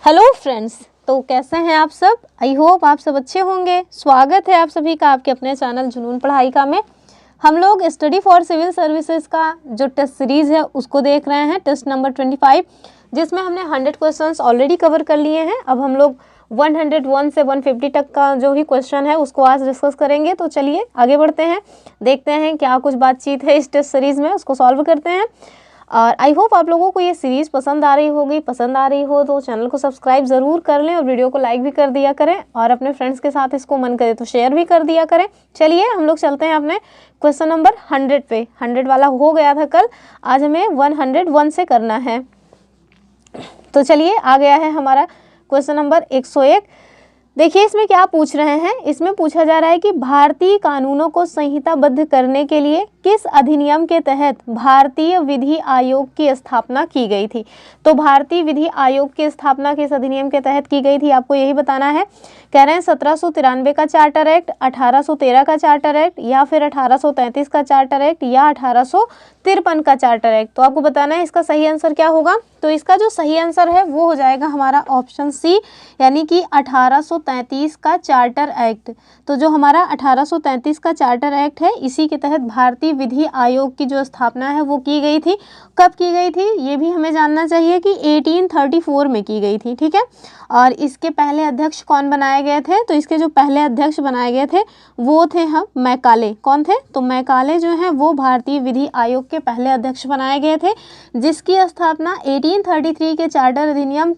Hello friends, तो कैसे हैं आप सब। आई होप आप सब अच्छे होंगे। स्वागत है आप सभी का आपके अपने चैनल जुनून पढ़ाई का में। हम लोग स्टडी फॉर सिविल सर्विसेज का जो टेस्ट सीरीज़ है उसको देख रहे हैं, टेस्ट नंबर 25, जिसमें हमने 100 क्वेश्चंस ऑलरेडी कवर कर लिए हैं। अब हम लोग 101 से 150 तक का जो भी क्वेश्चन है उसको आज डिस्कस करेंगे। तो चलिए आगे बढ़ते हैं, देखते हैं क्या कुछ बातचीत है इस टेस्ट सीरीज़ में, उसको सॉल्व करते हैं। और आई होप आप लोगों को ये सीरीज़ पसंद आ रही होगी। पसंद आ रही हो तो चैनल को सब्सक्राइब ज़रूर कर लें और वीडियो को लाइक भी कर दिया करें, और अपने फ्रेंड्स के साथ इसको मन करे तो शेयर भी कर दिया करें। चलिए हम लोग चलते हैं अपने क्वेश्चन नंबर 100 पे। 100 वाला हो गया था कल, आज हमें 101 से करना है। तो चलिए आ गया है हमारा क्वेश्चन नंबर 101। देखिए इसमें क्या पूछ रहे हैं। इसमें पूछा जा रहा है कि भारतीय कानूनों को संहिताबद्ध करने के लिए किस अधिनियम के तहत भारतीय विधि आयोग की स्थापना की गई थी। तो भारतीय विधि आयोग की स्थापना किस अधिनियम के तहत की गई थी, आपको यही बताना है। कह रहे हैं 1793 का चार्टर एक्ट, 1813 का चार्टर एक्ट, या फिर 1833 का चार्टर एक्ट, या 1853 का चार्टर एक्ट। तो आपको बताना है इसका सही आंसर क्या होगा। तो इसका जो सही आंसर है वो हो जाएगा हमारा ऑप्शन सी, यानी कि 1833 का चार्टर एक्ट। तो जो हमारा 1833 का चार्टर एक्ट है, इसी के तहत भारतीय विधि आयोग की जो स्थापना है वो की गई थी। कब की गई थी ये भी हमें जानना चाहिए कि 1834 में की गई थी, ठीक है। और इसके पहले अध्यक्ष कौन बनाए गए थे, तो इसके जो पहले अध्यक्ष बनाए गए थे वो थे हम मैकाले। कौन थे, तो मैकाले जो हैं वो भारतीय विधि आयोग के पहले अध्यक्ष बनाए गए थे, जिसकी स्थापना 1833 के चार्टर अधिनियम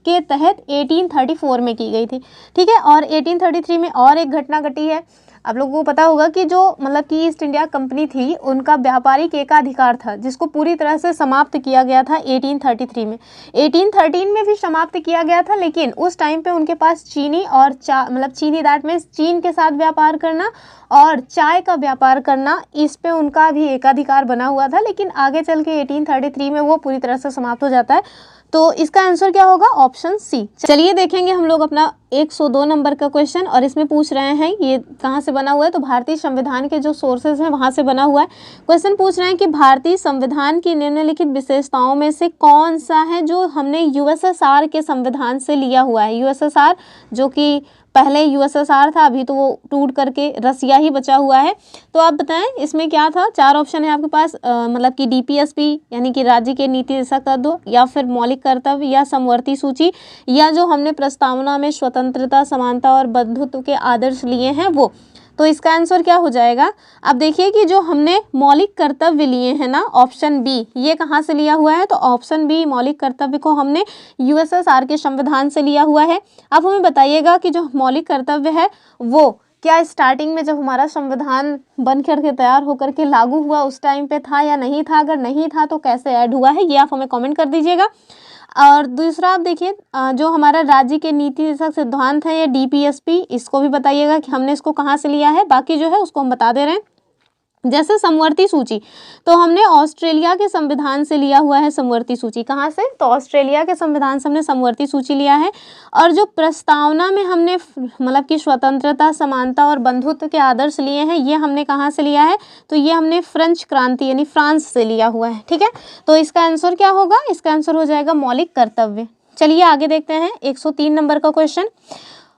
के तहत 1834 में की गई थी, ठीक है। और 1833 में और एक घटना घटी है। आप लोगों को पता होगा कि जो मतलब कि ईस्ट इंडिया कंपनी थी, उनका व्यापारिक एकाधिकार था जिसको पूरी तरह से समाप्त किया गया था 1833 में। 1813 में भी समाप्त किया गया था, लेकिन उस टाइम पे उनके पास चीनी और चीनी दैट मीन्स चीन के साथ व्यापार करना और चाय का व्यापार करना, इस पे उनका भी एकाधिकार बना हुआ था। लेकिन आगे चल के 1833 में वो पूरी तरह से समाप्त हो जाता है। तो इसका आंसर क्या होगा, ऑप्शन सी। चलिए देखेंगे हम लोग अपना 102 नंबर का क्वेश्चन, और इसमें पूछ रहे हैं ये कहाँ से बना हुआ है। तो भारतीय संविधान के जो सोर्सेज हैं वहाँ से बना हुआ है। क्वेश्चन पूछ रहे हैं कि भारतीय संविधान की निम्नलिखित विशेषताओं में से कौन सा है जो हमने यूएसएसआर के संविधान से लिया हुआ है। यूएसएसआर जो कि पहले यूएसएसआर था, अभी तो वो टूट करके रसिया ही बचा हुआ है। तो आप बताएं इसमें क्या था। 4 ऑप्शन है आपके पास, मतलब कि डीपीएसपी यानी कि राज्य के नीति दिशा तत्व, या फिर मौलिक कर्तव्य, या समवर्ती सूची, या जो हमने प्रस्तावना में स्वतंत्रता, समानता और बंधुत्व के आदर्श लिए हैं वो। तो इसका आंसर क्या हो जाएगा। अब देखिए कि जो हमने मौलिक कर्तव्य लिए हैं ना, ऑप्शन बी, ये कहाँ से लिया हुआ है। तो ऑप्शन बी मौलिक कर्तव्य को हमने यूएसएसआर के संविधान से लिया हुआ है। अब हमें बताइएगा कि जो मौलिक कर्तव्य है वो क्या स्टार्टिंग में जब हमारा संविधान बन करके तैयार होकर के लागू हुआ उस टाइम पे था या नहीं था। अगर नहीं था तो कैसे ऐड हुआ है, ये आप हमें कमेंट कर दीजिएगा। और दूसरा आप देखिए जो हमारा राज्य के नीति दिशक सिद्धांत है, ये डीपीएसपी, इसको भी बताइएगा कि हमने इसको कहाँ से लिया है। बाकी जो है उसको हम बता दे रहे हैं। जैसे समवर्ती सूची, तो हमने ऑस्ट्रेलिया के संविधान से लिया हुआ है समवर्ती सूची। कहाँ से, तो ऑस्ट्रेलिया के संविधान से हमने समवर्ती सूची लिया है। और जो प्रस्तावना में हमने मतलब कि स्वतंत्रता, समानता और बंधुत्व के आदर्श लिए हैं, ये हमने कहाँ से लिया है, तो ये हमने फ्रेंच क्रांति यानी फ्रांस से लिया हुआ है, ठीक है। तो इसका आंसर क्या होगा, इसका आंसर हो जाएगा मौलिक कर्तव्य। चलिए आगे देखते हैं 103 नंबर का क्वेश्चन।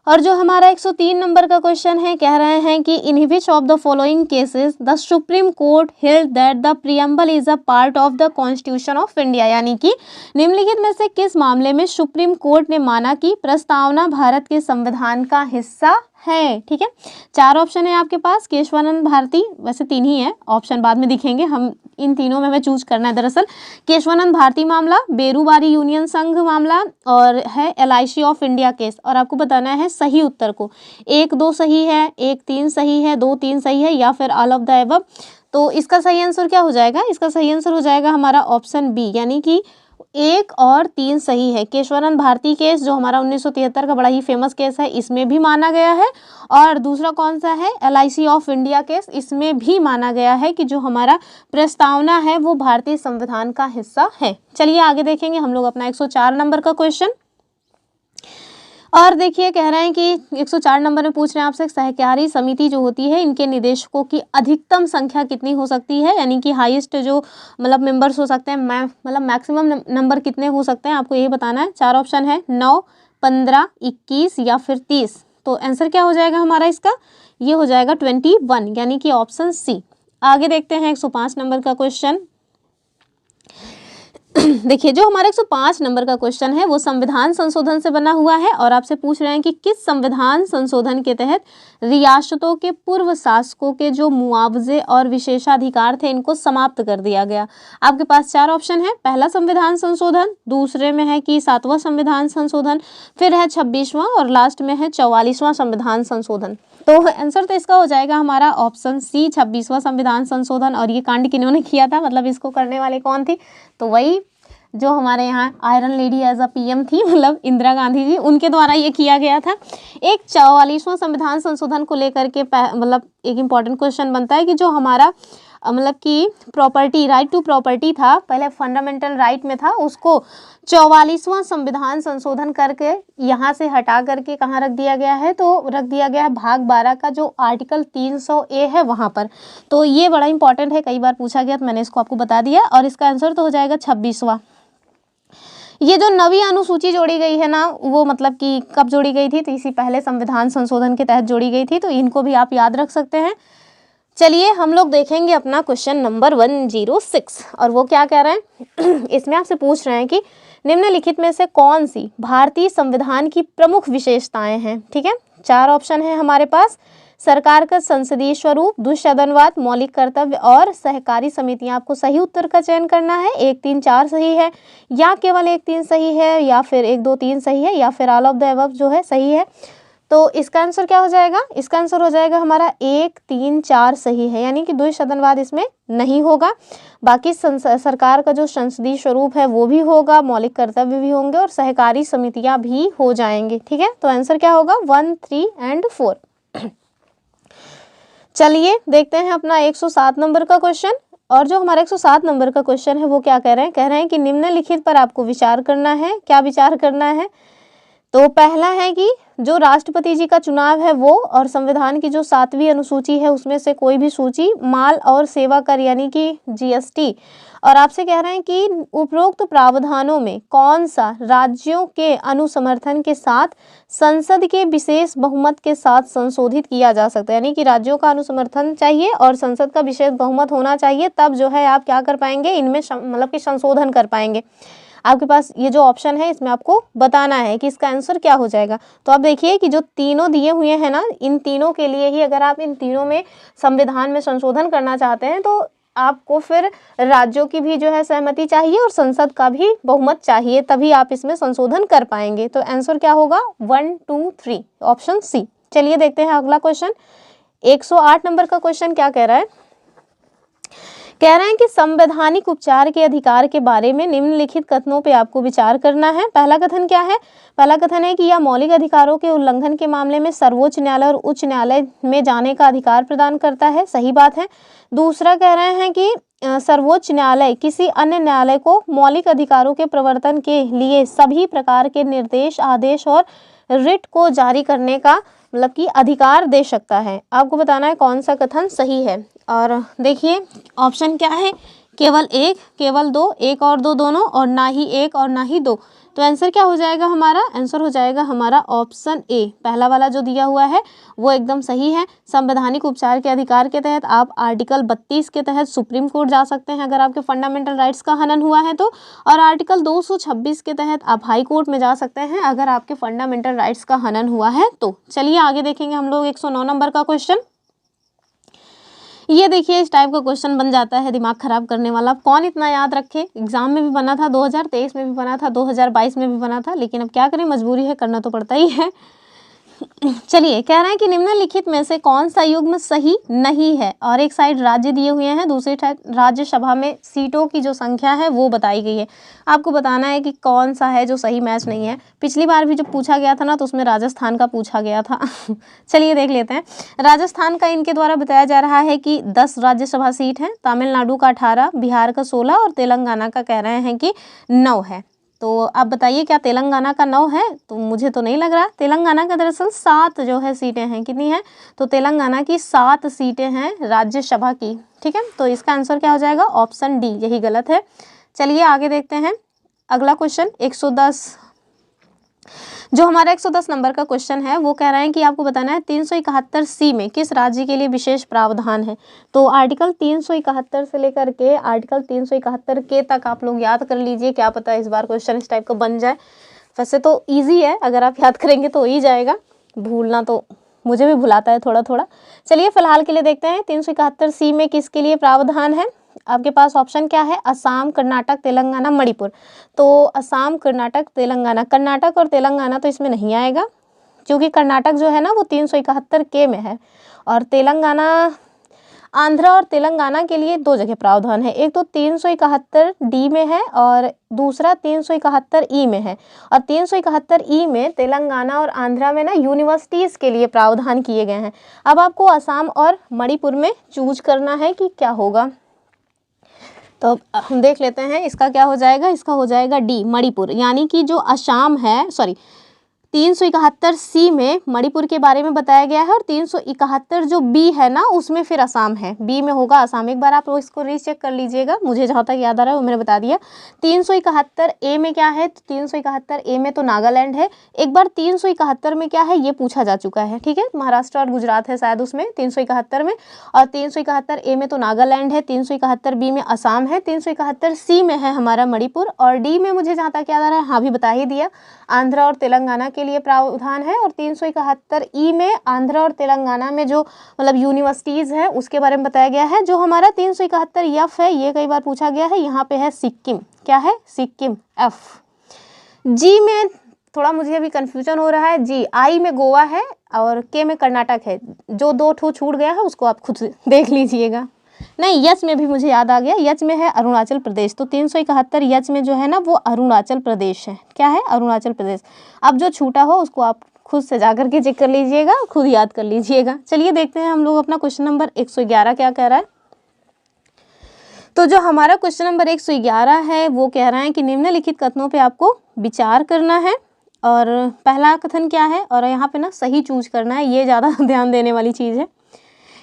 और जो हमारा 103 नंबर का क्वेश्चन है, कह रहे हैं कि in which of the following cases the Supreme Court held that the preamble is a part of the Constitution of India, यानी कि निम्नलिखित में से किस मामले में सुप्रीम कोर्ट ने माना कि प्रस्तावना भारत के संविधान का हिस्सा है, ठीक है। 4 ऑप्शन है आपके पास, केशवानंद भारती, वैसे 3 ही है, ऑप्शन बाद में दिखेंगे, हम इन तीनों में हमें चूज करना है। दरअसल केशवानंद भारती मामला, बेरूबारी यूनियन संघ मामला, और है एलआईसी ऑफ इंडिया केस। और आपको बताना है सही उत्तर को। 1 2 सही है, 1 3 सही है, 2 3 सही है, या फिर ऑल ऑफ द अबव। तो इसका सही आंसर क्या हो जाएगा, इसका सही आंसर हो जाएगा हमारा ऑप्शन बी, यानी कि 1 और 3 सही है। केशवानंद भारती केस जो हमारा 1973 का बड़ा ही फेमस केस है, इसमें भी माना गया है। और दूसरा कौन सा है, एलआईसी ऑफ इंडिया केस, इसमें भी माना गया है कि जो हमारा प्रस्तावना है वो भारतीय संविधान का हिस्सा है। चलिए आगे देखेंगे हम लोग अपना 104 नंबर का क्वेश्चन। और देखिए कह रहे हैं कि 104 नंबर में पूछ रहे हैं आपसे, सहकारी समिति जो होती है इनके निदेशकों की अधिकतम संख्या कितनी हो सकती है, यानी कि हाईएस्ट जो मतलब मेंबर्स हो सकते हैं, मतलब मैक्सिमम नंबर कितने हो सकते हैं, आपको यही बताना है। 4 ऑप्शन है, 9, 15, 21 या फिर 30। तो आंसर क्या हो जाएगा हमारा इसका, ये हो जाएगा 21, यानी कि ऑप्शन सी। आगे देखते हैं 105 नंबर का क्वेश्चन। देखिए जो हमारा 105 नंबर का क्वेश्चन है वो संविधान संशोधन से बना हुआ है और आपसे पूछ रहे हैं कि किस संविधान संशोधन के तहत रियासतों के पूर्व शासकों के जो मुआवजे और विशेषाधिकार थे इनको समाप्त कर दिया गया। आपके पास 4 ऑप्शन है, पहला संविधान संशोधन, दूसरे में है कि 7वां संविधान संशोधन, फिर है 26वां और लास्ट में है 44वां संविधान संशोधन। तो आंसर तो इसका हो जाएगा हमारा ऑप्शन सी, 26वां संविधान संशोधन। और ये कांड किन्होंने किया था, मतलब इसको करने वाले कौन थी, तो वही जो हमारे यहाँ iron lady as a PM थी, मतलब इंदिरा गांधी जी, उनके द्वारा ये किया गया था। एक 44वां संविधान संशोधन को लेकर के मतलब एक इम्पॉर्टेंट क्वेश्चन बनता है कि जो हमारा मतलब कि प्रॉपर्टी, राइट टू प्रॉपर्टी था, पहले फंडामेंटल राइट में था, उसको 44वां संविधान संशोधन करके यहाँ से हटा करके कहाँ रख दिया गया है, तो रख दिया गया है भाग 12 का जो आर्टिकल 300A है वहाँ पर। तो ये बड़ा इंपॉर्टेंट है, कई बार पूछा गया, तो मैंने इसको आपको बता दिया। और इसका आंसर तो हो जाएगा 26वां। ये जो नवी अनुसूची जोड़ी गई है ना, वो मतलब कि कब जोड़ी गई थी, तो इसी पहले संविधान संशोधन के तहत जोड़ी गई थी, तो इनको भी आप याद रख सकते हैं। चलिए हम लोग देखेंगे अपना क्वेश्चन नंबर 106 और वो क्या कह रहे हैं इसमें आपसे पूछ रहे हैं कि निम्नलिखित में से कौन सी भारतीय संविधान की प्रमुख विशेषताएं हैं। ठीक है, 4 ऑप्शन है हमारे पास, सरकार का संसदीय स्वरूप, दुष्सदनवाद, मौलिक कर्तव्य और सहकारी समितियां। आपको सही उत्तर का चयन करना है, 1, 3, 4 सही है या केवल 1, 3 सही है या फिर 1, 2, 3 सही है या फिर ऑल ऑफ द अबव जो है सही है। तो इसका आंसर क्या हो जाएगा, इसका आंसर हो जाएगा हमारा 1, 3, 4 सही है, यानी कि द्विसदनवाद इसमें नहीं होगा। बाकी सरकार का जो संसदीय स्वरूप है वो भी होगा, मौलिक कर्तव्य भी होंगे और सहकारी समितियां भी हो जाएंगी। ठीक है, तो आंसर क्या होगा 1, 3 एंड 4। चलिए देखते हैं अपना 107 नंबर का क्वेश्चन। और जो हमारा 107 नंबर का क्वेश्चन है वो क्या कह रहे हैं, कह रहे हैं कि निम्नलिखित पर आपको विचार करना है। क्या विचार करना है, तो पहला है कि जो राष्ट्रपति जी का चुनाव है वो, और संविधान की जो 7वीं अनुसूची है उसमें से कोई भी सूची, माल और सेवा कर यानी कि जीएसटी। और आपसे कह रहे हैं कि उपरोक्त प्रावधानों में कौन सा राज्यों के अनुसमर्थन के साथ संसद के विशेष बहुमत के साथ संशोधित किया जा सकता है, यानी कि राज्यों का अनुसमर्थन चाहिए और संसद का विशेष बहुमत होना चाहिए, तब जो है आप क्या कर पाएंगे, इनमें मतलब कि संशोधन कर पाएंगे। आपके पास ये जो ऑप्शन है इसमें आपको बताना है कि इसका आंसर क्या हो जाएगा। तो आप देखिए कि जो तीनों दिए हुए हैं ना, इन तीनों के लिए ही अगर आप इन तीनों में संविधान में संशोधन करना चाहते हैं तो आपको फिर राज्यों की भी जो है सहमति चाहिए और संसद का भी बहुमत चाहिए, तभी आप इसमें संशोधन कर पाएंगे। तो आंसर क्या होगा 1, 2, 3, ऑप्शन सी। चलिए देखते हैं अगला क्वेश्चन। 108 नंबर का क्वेश्चन क्या कह रहा है, कह रहे हैं कि संवैधानिक उपचार के अधिकार के बारे में निम्नलिखित कथनों पे आपको विचार करना है। पहला कथन क्या है, पहला कथन है कि यह मौलिक अधिकारों के उल्लंघन के मामले में सर्वोच्च न्यायालय और उच्च न्यायालय में जाने का अधिकार प्रदान करता है, सही बात है। दूसरा कह रहे हैं कि सर्वोच्च न्यायालय किसी अन्य न्यायालय को मौलिक अधिकारों के प्रवर्तन के लिए सभी प्रकार के निर्देश, आदेश और रिट को जारी करने का मतलब कि अधिकार दे सकता है। आपको बताना है कौन सा कथन सही है। और देखिए ऑप्शन क्या है, केवल 1, केवल 2, 1 और 2 दोनों, और ना ही 1 और ना ही 2। तो आंसर क्या हो जाएगा हमारा, आंसर हो जाएगा हमारा ऑप्शन ए, पहला वाला जो दिया हुआ है वो एकदम सही है। संवैधानिक उपचार के अधिकार के तहत आप आर्टिकल 32 के तहत सुप्रीम कोर्ट जा सकते हैं अगर आपके फंडामेंटल राइट्स का हनन हुआ है तो, और आर्टिकल 226 के तहत आप हाई कोर्ट में जा सकते हैं अगर आपके फंडामेंटल राइट्स का हनन हुआ है तो। चलिए आगे देखेंगे हम लोग 109 नंबर का क्वेश्चन। ये देखिए इस टाइप का क्वेश्चन बन जाता है दिमाग खराब करने वाला, कौन इतना याद रखे। एग्जाम में भी बना था, 2023 में भी बना था, 2022 में भी बना था, लेकिन अब क्या करें, मजबूरी है, करना तो पड़ता ही है। चलिए कह रहे हैं कि निम्नलिखित में से कौन सा युग्म सही नहीं है, और एक साइड राज्य दिए हुए हैं, दूसरी साइड राज्यसभा में सीटों की जो संख्या है वो बताई गई है। आपको बताना है कि कौन सा है जो सही मैच नहीं है। पिछली बार भी जब पूछा गया था ना तो उसमें राजस्थान का पूछा गया था। चलिए देख लेते हैं। राजस्थान का इनके द्वारा बताया जा रहा है कि 10 राज्यसभा सीट हैं, तमिलनाडु का 18, बिहार का 16 और तेलंगाना का कह रहे हैं कि 9 है। तो आप बताइए क्या तेलंगाना का 9 है? तो मुझे तो नहीं लग रहा। तेलंगाना का दरअसल 7 जो है सीटें हैं। कितनी हैं? तो तेलंगाना की 7 सीटें हैं राज्यसभा की। ठीक है, तो इसका आंसर क्या हो जाएगा? ऑप्शन डी, यही गलत है। चलिए आगे देखते हैं अगला क्वेश्चन 110। जो हमारा 110 नंबर का क्वेश्चन है वो कह रहा है कि आपको बताना है 371C में किस राज्य के लिए विशेष प्रावधान है। तो आर्टिकल 371 से लेकर के आर्टिकल 371 के तक आप लोग याद कर लीजिए, क्या पता इस बार क्वेश्चन इस टाइप का बन जाए। वैसे तो ईजी है, अगर आप याद करेंगे तो हो ही जाएगा, भूलना तो मुझे भी भुलाता है थोड़ा थोड़ा। चलिए फिलहाल के लिए देखते हैं 371C में किसके लिए प्रावधान है। आपके पास ऑप्शन क्या है? असम, कर्नाटक, तेलंगाना, मणिपुर। तो असम, कर्नाटक, तेलंगाना, कर्नाटक और तेलंगाना तो इसमें नहीं आएगा, क्योंकि कर्नाटक जो है ना वो 371 में है, और तेलंगाना, आंध्र और तेलंगाना के लिए 2 जगह प्रावधान है। एक तो 371D में है और दूसरा 371E में है। और 371E में तेलंगाना और आंध्रा में ना यूनिवर्सिटीज़ के लिए प्रावधान किए गए हैं। अब आपको असम और मणिपुर में चूज करना है कि क्या होगा। तो हम देख लेते हैं इसका क्या हो जाएगा। इसका हो जाएगा डी, मणिपुर, यानी कि जो असम है, सॉरी 371C में मणिपुर के बारे में बताया गया है, और 371 जो बी है ना उसमें फिर असम है, बी में होगा असम। एक बार आप लोग इसको रीचेक कर लीजिएगा, मुझे जहाँ तक याद आ रहा है वो मैंने बता दिया। 371A में क्या है? तो 371A में तो नागालैंड है। एक बार 371 में क्या है ये पूछा जा चुका है, ठीक है, महाराष्ट्र और गुजरात है शायद उसमें 371 में, और 371A में तो नागालैंड है, 371B में असम है, 371C में है हमारा मणिपुर, और डी में मुझे जहाँ तक याद आ रहा है, हाँ भी बता ही दिया, आंध्र और तेलंगाना के लिए प्रावधान है। और 371E में आंध्र और तेलंगाना में जो मतलब यूनिवर्सिटीज़ है उसके बारे में बताया गया है। जो हमारा 371F है, ये कई बार पूछा गया है, यहाँ पे है सिक्किम। क्या है? सिक्किम, F। जी में थोड़ा मुझे अभी कन्फ्यूजन हो रहा है, जी, आई में गोवा है और के में कर्नाटक है। जो 2 ठो छूट गया है उसको आप खुद देख लीजिएगा। नहीं, यच में भी मुझे याद आ गया, यच में है अरुणाचल प्रदेश। तो 371 यच में जो है ना वो अरुणाचल प्रदेश है। क्या है? अरुणाचल प्रदेश। अब जो छूटा हो उसको आप खुद से जाकर के चेक कर लीजिएगा, खुद याद कर लीजिएगा। चलिए देखते हैं हम लोग अपना क्वेश्चन नंबर 111 क्या कह रहा है। तो जो हमारा क्वेश्चन नंबर 111 है वो कह रहा है कि निम्नलिखित कथनों पे आपको विचार करना है, और पहला कथन क्या है, और यहाँ पे ना सही चूज करना है, ये ज़्यादा ध्यान देने वाली चीज़ है।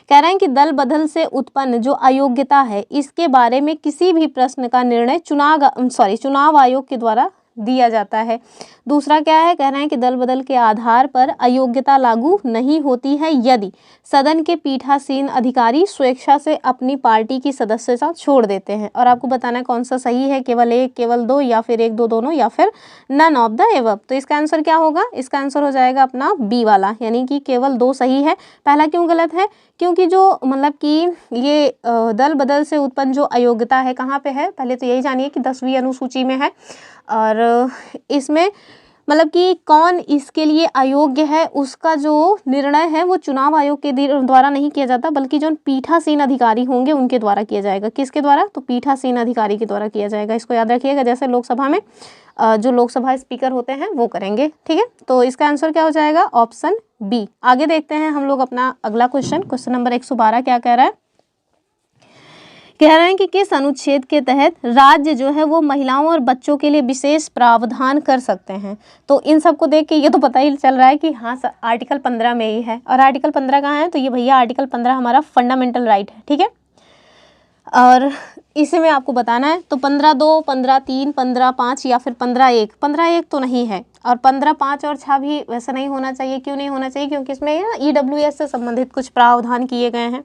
कह रहे हैं कि दल बदल से उत्पन्न जो अयोग्यता है इसके बारे में किसी भी प्रश्न का निर्णय चुनाव आयोग के द्वारा दिया जाता है। दूसरा क्या है? कह रहे हैं कि दल बदल के आधार पर अयोग्यता लागू नहीं होती है यदि सदन के पीठासीन अधिकारी स्वेच्छा से अपनी पार्टी की सदस्यता छोड़ देते हैं। और आपको बताना है कौन सा सही है, केवल 1, केवल 2, या फिर 1, 2 दोनों, या फिर नन ऑफ द एबव। तो इसका आंसर क्या होगा? इसका आंसर हो जाएगा अपना बी वाला, यानी कि केवल 2 सही है। पहला क्यों गलत है? क्योंकि जो मतलब कि ये दल बदल से उत्पन्न जो अयोग्यता है कहाँ पे है? पहले तो यही जानिए कि 10वीं अनुसूची में है, और इसमें मतलब कि कौन इसके लिए अयोग्य है उसका जो निर्णय है वो चुनाव आयोग के द्वारा नहीं किया जाता, बल्कि जो पीठासीन अधिकारी होंगे उनके द्वारा किया जाएगा। किसके द्वारा? तो पीठासीन अधिकारी के द्वारा किया जाएगा। इसको याद रखिएगा, जैसे लोकसभा में जो लोकसभा स्पीकर होते हैं वो करेंगे, ठीक है। तो इसका आंसर क्या हो जाएगा? Option B. आगे देखते हैं हम लोग अपना अगला क्वेश्चन नंबर 112 क्या कह रहा है। कह रहे हैं कि किस अनुच्छेद के तहत राज्य जो है वो महिलाओं और बच्चों के लिए विशेष प्रावधान कर सकते हैं। तो इन सबको देख के ये तो पता ही चल रहा है कि हाँ आर्टिकल 15 में ही है। और आर्टिकल 15 कहाँ है? तो ये भैया आर्टिकल 15 हमारा फंडामेंटल राइट है, ठीक है। और इसे में आपको बताना है तो 15(2), 15(3), 15(5) या फिर 15(1). 15(1) तो नहीं है, और 15(5) और 6 भी वैसा नहीं होना चाहिए। क्यों नहीं होना चाहिए? क्योंकि इसमें EWS से संबंधित कुछ प्रावधान किए गए हैं।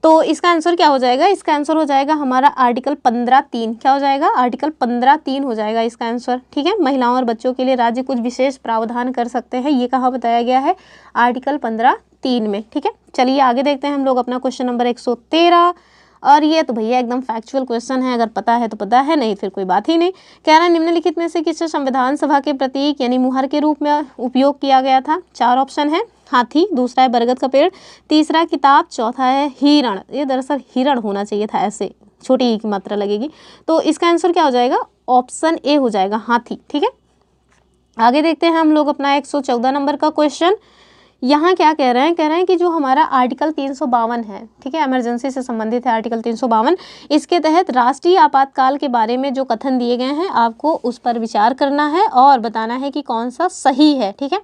तो इसका आंसर क्या हो जाएगा? इसका आंसर हो जाएगा हमारा आर्टिकल 15(3). क्या हो जाएगा? आर्टिकल 15(3) हो जाएगा इसका आंसर, ठीक है। महिलाओं और बच्चों के लिए राज्य कुछ विशेष प्रावधान कर सकते हैं, ये कहाँ बताया गया है? आर्टिकल 15(3) में, ठीक है। चलिए आगे देखते हैं हम लोग अपना क्वेश्चन नंबर 113। और ये तो भैया एकदम फैक्चुअल क्वेश्चन है, अगर पता है तो पता है, नहीं फिर कोई बात ही नहीं। कह रहा है निम्नलिखित में से किसे संविधान सभा के प्रतीक यानी मुहर के रूप में उपयोग किया गया था? 4 ऑप्शन है। हाथी, दूसरा है बरगद का पेड़, तीसरा किताब, चौथा है हिरण। ये दरअसल हिरण होना चाहिए था, ऐसे छोटी की मात्रा लगेगी। तो इसका आंसर क्या हो जाएगा? ऑप्शन ए हो जाएगा, हाथी, ठीक है। आगे देखते हैं हम लोग अपना 114 नंबर का क्वेश्चन। यहाँ क्या कह रहे हैं कि जो हमारा आर्टिकल 352 है, ठीक है, इमरजेंसी से संबंधित है आर्टिकल 352, इसके तहत राष्ट्रीय आपातकाल के बारे में जो कथन दिए गए हैं आपको उस पर विचार करना है और बताना है कि कौन सा सही है, ठीक है।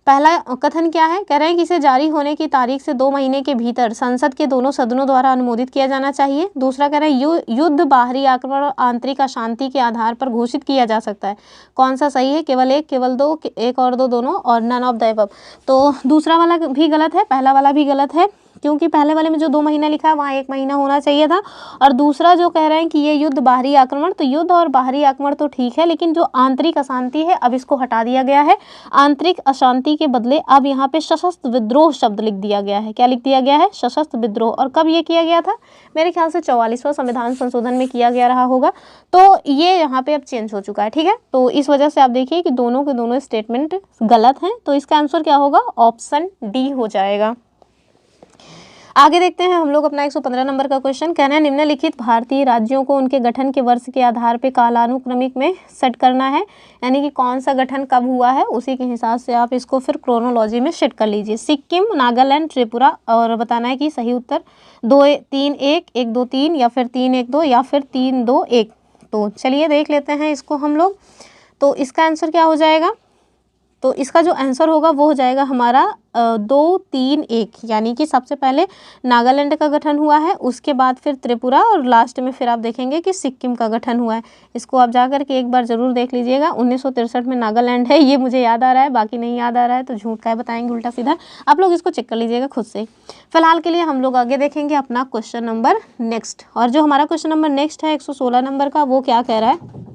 पहला कथन क्या है, कह रहे हैं कि इसे जारी होने की तारीख से 2 महीने के भीतर संसद के दोनों सदनों द्वारा अनुमोदित किया जाना चाहिए। दूसरा कह रहे हैं युद्ध, बाहरी आक्रमण और आंतरिक अशांति के आधार पर घोषित किया जा सकता है। कौन सा सही है, केवल एक, केवल दो, एक और दो, दोनों, और नन ऑफ द अबव। तो दूसरा वाला भी गलत है, पहला वाला भी गलत है, क्योंकि पहले वाले में जो 2 महीना लिखा है वहाँ 1 महीना होना चाहिए था। और दूसरा जो कह रहे हैं कि ये युद्ध, बाहरी आक्रमण, तो युद्ध और बाहरी आक्रमण तो ठीक है, लेकिन जो आंतरिक अशांति है अब इसको हटा दिया गया है। आंतरिक अशांति के बदले अब यहाँ पे सशस्त्र विद्रोह शब्द लिख दिया गया है। क्या लिख दिया गया है, सशस्त्र विद्रोह। और कब ये किया गया था, मेरे ख्याल से 44वां संविधान संशोधन में किया गया रहा होगा, तो ये यहाँ पे अब चेंज हो चुका है, ठीक है। तो इस वजह से आप देखिए कि दोनों के दोनों स्टेटमेंट गलत हैं, तो इसका आंसर क्या होगा, ऑप्शन डी हो जाएगा। आगे देखते हैं हम लोग अपना 115 नंबर का क्वेश्चन। कहना है निम्नलिखित भारतीय राज्यों को उनके गठन के वर्ष के आधार पर कालानुक्रमिक में सेट करना है, यानी कि कौन सा गठन कब हुआ है उसी के हिसाब से आप इसको फिर क्रोनोलॉजी में सेट कर लीजिए। सिक्किम, नागालैंड, त्रिपुरा, और बताना है कि सही उत्तर 2-3-1, 1-2-3 या फिर 3-1-2 या फिर 3-2-1। तो चलिए देख लेते हैं इसको हम लोग। तो इसका आंसर क्या हो जाएगा, तो इसका जो आंसर होगा वो हो जाएगा हमारा 2-3-1, यानी कि सबसे पहले नागालैंड का गठन हुआ है, उसके बाद फिर त्रिपुरा, और लास्ट में फिर आप देखेंगे कि सिक्किम का गठन हुआ है। इसको आप जाकर के एक बार ज़रूर देख लीजिएगा। 1963 में नागालैंड है, ये मुझे याद आ रहा है, बाकी नहीं याद आ रहा है तो झूठ का बताएंगे उल्टा सीधा। आप लोग इसको चेक कर लीजिएगा खुद से। फिलहाल के लिए हम लोग आगे देखेंगे अपना क्वेश्चन नंबर नेक्स्ट। और जो हमारा क्वेश्चन नंबर नेक्स्ट है 116 नंबर का, वो क्या कह रहा है,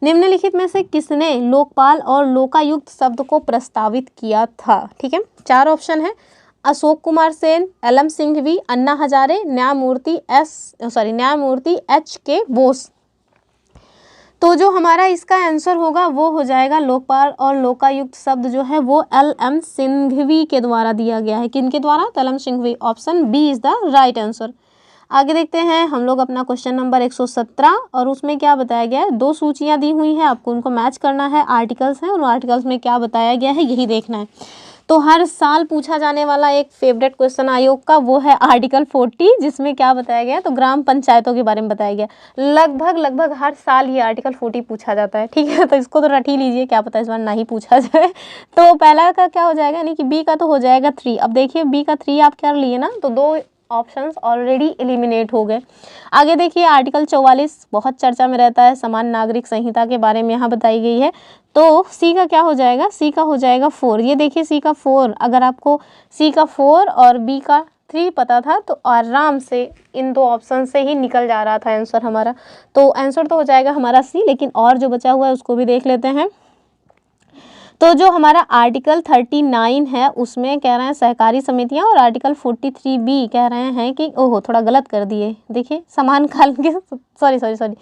निम्नलिखित में से किसने लोकपाल और लोकायुक्त शब्द को प्रस्तावित किया था, ठीक है। 4 ऑप्शन है, अशोक कुमार सेन, एल.एम. सिंघवी, अन्ना हजारे, न्यायमूर्ति H.K. बोस। तो जो हमारा इसका आंसर होगा वो हो जाएगा लोकपाल और लोकायुक्त शब्द जो है वो एल.एम. सिंघवी के द्वारा दिया गया है। किनके द्वारा, L M. Singhvi. Option B is the right answer. आगे देखते हैं हम लोग अपना क्वेश्चन नंबर 117, और उसमें क्या बताया गया है, 2 सूचियां दी हुई हैं, आपको उनको मैच करना है। आर्टिकल्स हैं, और आर्टिकल्स में क्या बताया गया है यही देखना है। तो हर साल पूछा जाने वाला एक फेवरेट क्वेश्चन आयोग का वो है आर्टिकल 40, जिसमें क्या बताया गया है, तो ग्राम पंचायतों के बारे में बताया गया। लगभग हर साल ये आर्टिकल 40 पूछा जाता है, ठीक है। तो इसको तो रट ही लीजिए, क्या पता इस बार ना ही पूछा जाए। तो पहला का क्या हो जाएगा, यानी कि बी का तो हो जाएगा 3। अब देखिए बी का 3 आप कर लिए ना, तो 2 ऑप्शंस ऑलरेडी एलिमिनेट हो गए। आगे देखिए आर्टिकल 44 बहुत चर्चा में रहता है, समान नागरिक संहिता के बारे में यहाँ बताई गई है। तो सी का क्या हो जाएगा, सी का हो जाएगा 4। ये देखिए सी का 4, अगर आपको सी का 4 और बी का 3 पता था तो आराम से इन 2 ऑप्शन से ही निकल जा रहा था आंसर हमारा। तो आंसर तो हो जाएगा हमारा सी, लेकिन और जो बचा हुआ है उसको भी देख लेते हैं। तो जो हमारा आर्टिकल 39 है उसमें कह रहे हैं सहकारी समितियां, और आर्टिकल 43B कह रहे हैं कि ओहो थोड़ा गलत कर दिए, देखिए समान काल के सॉरी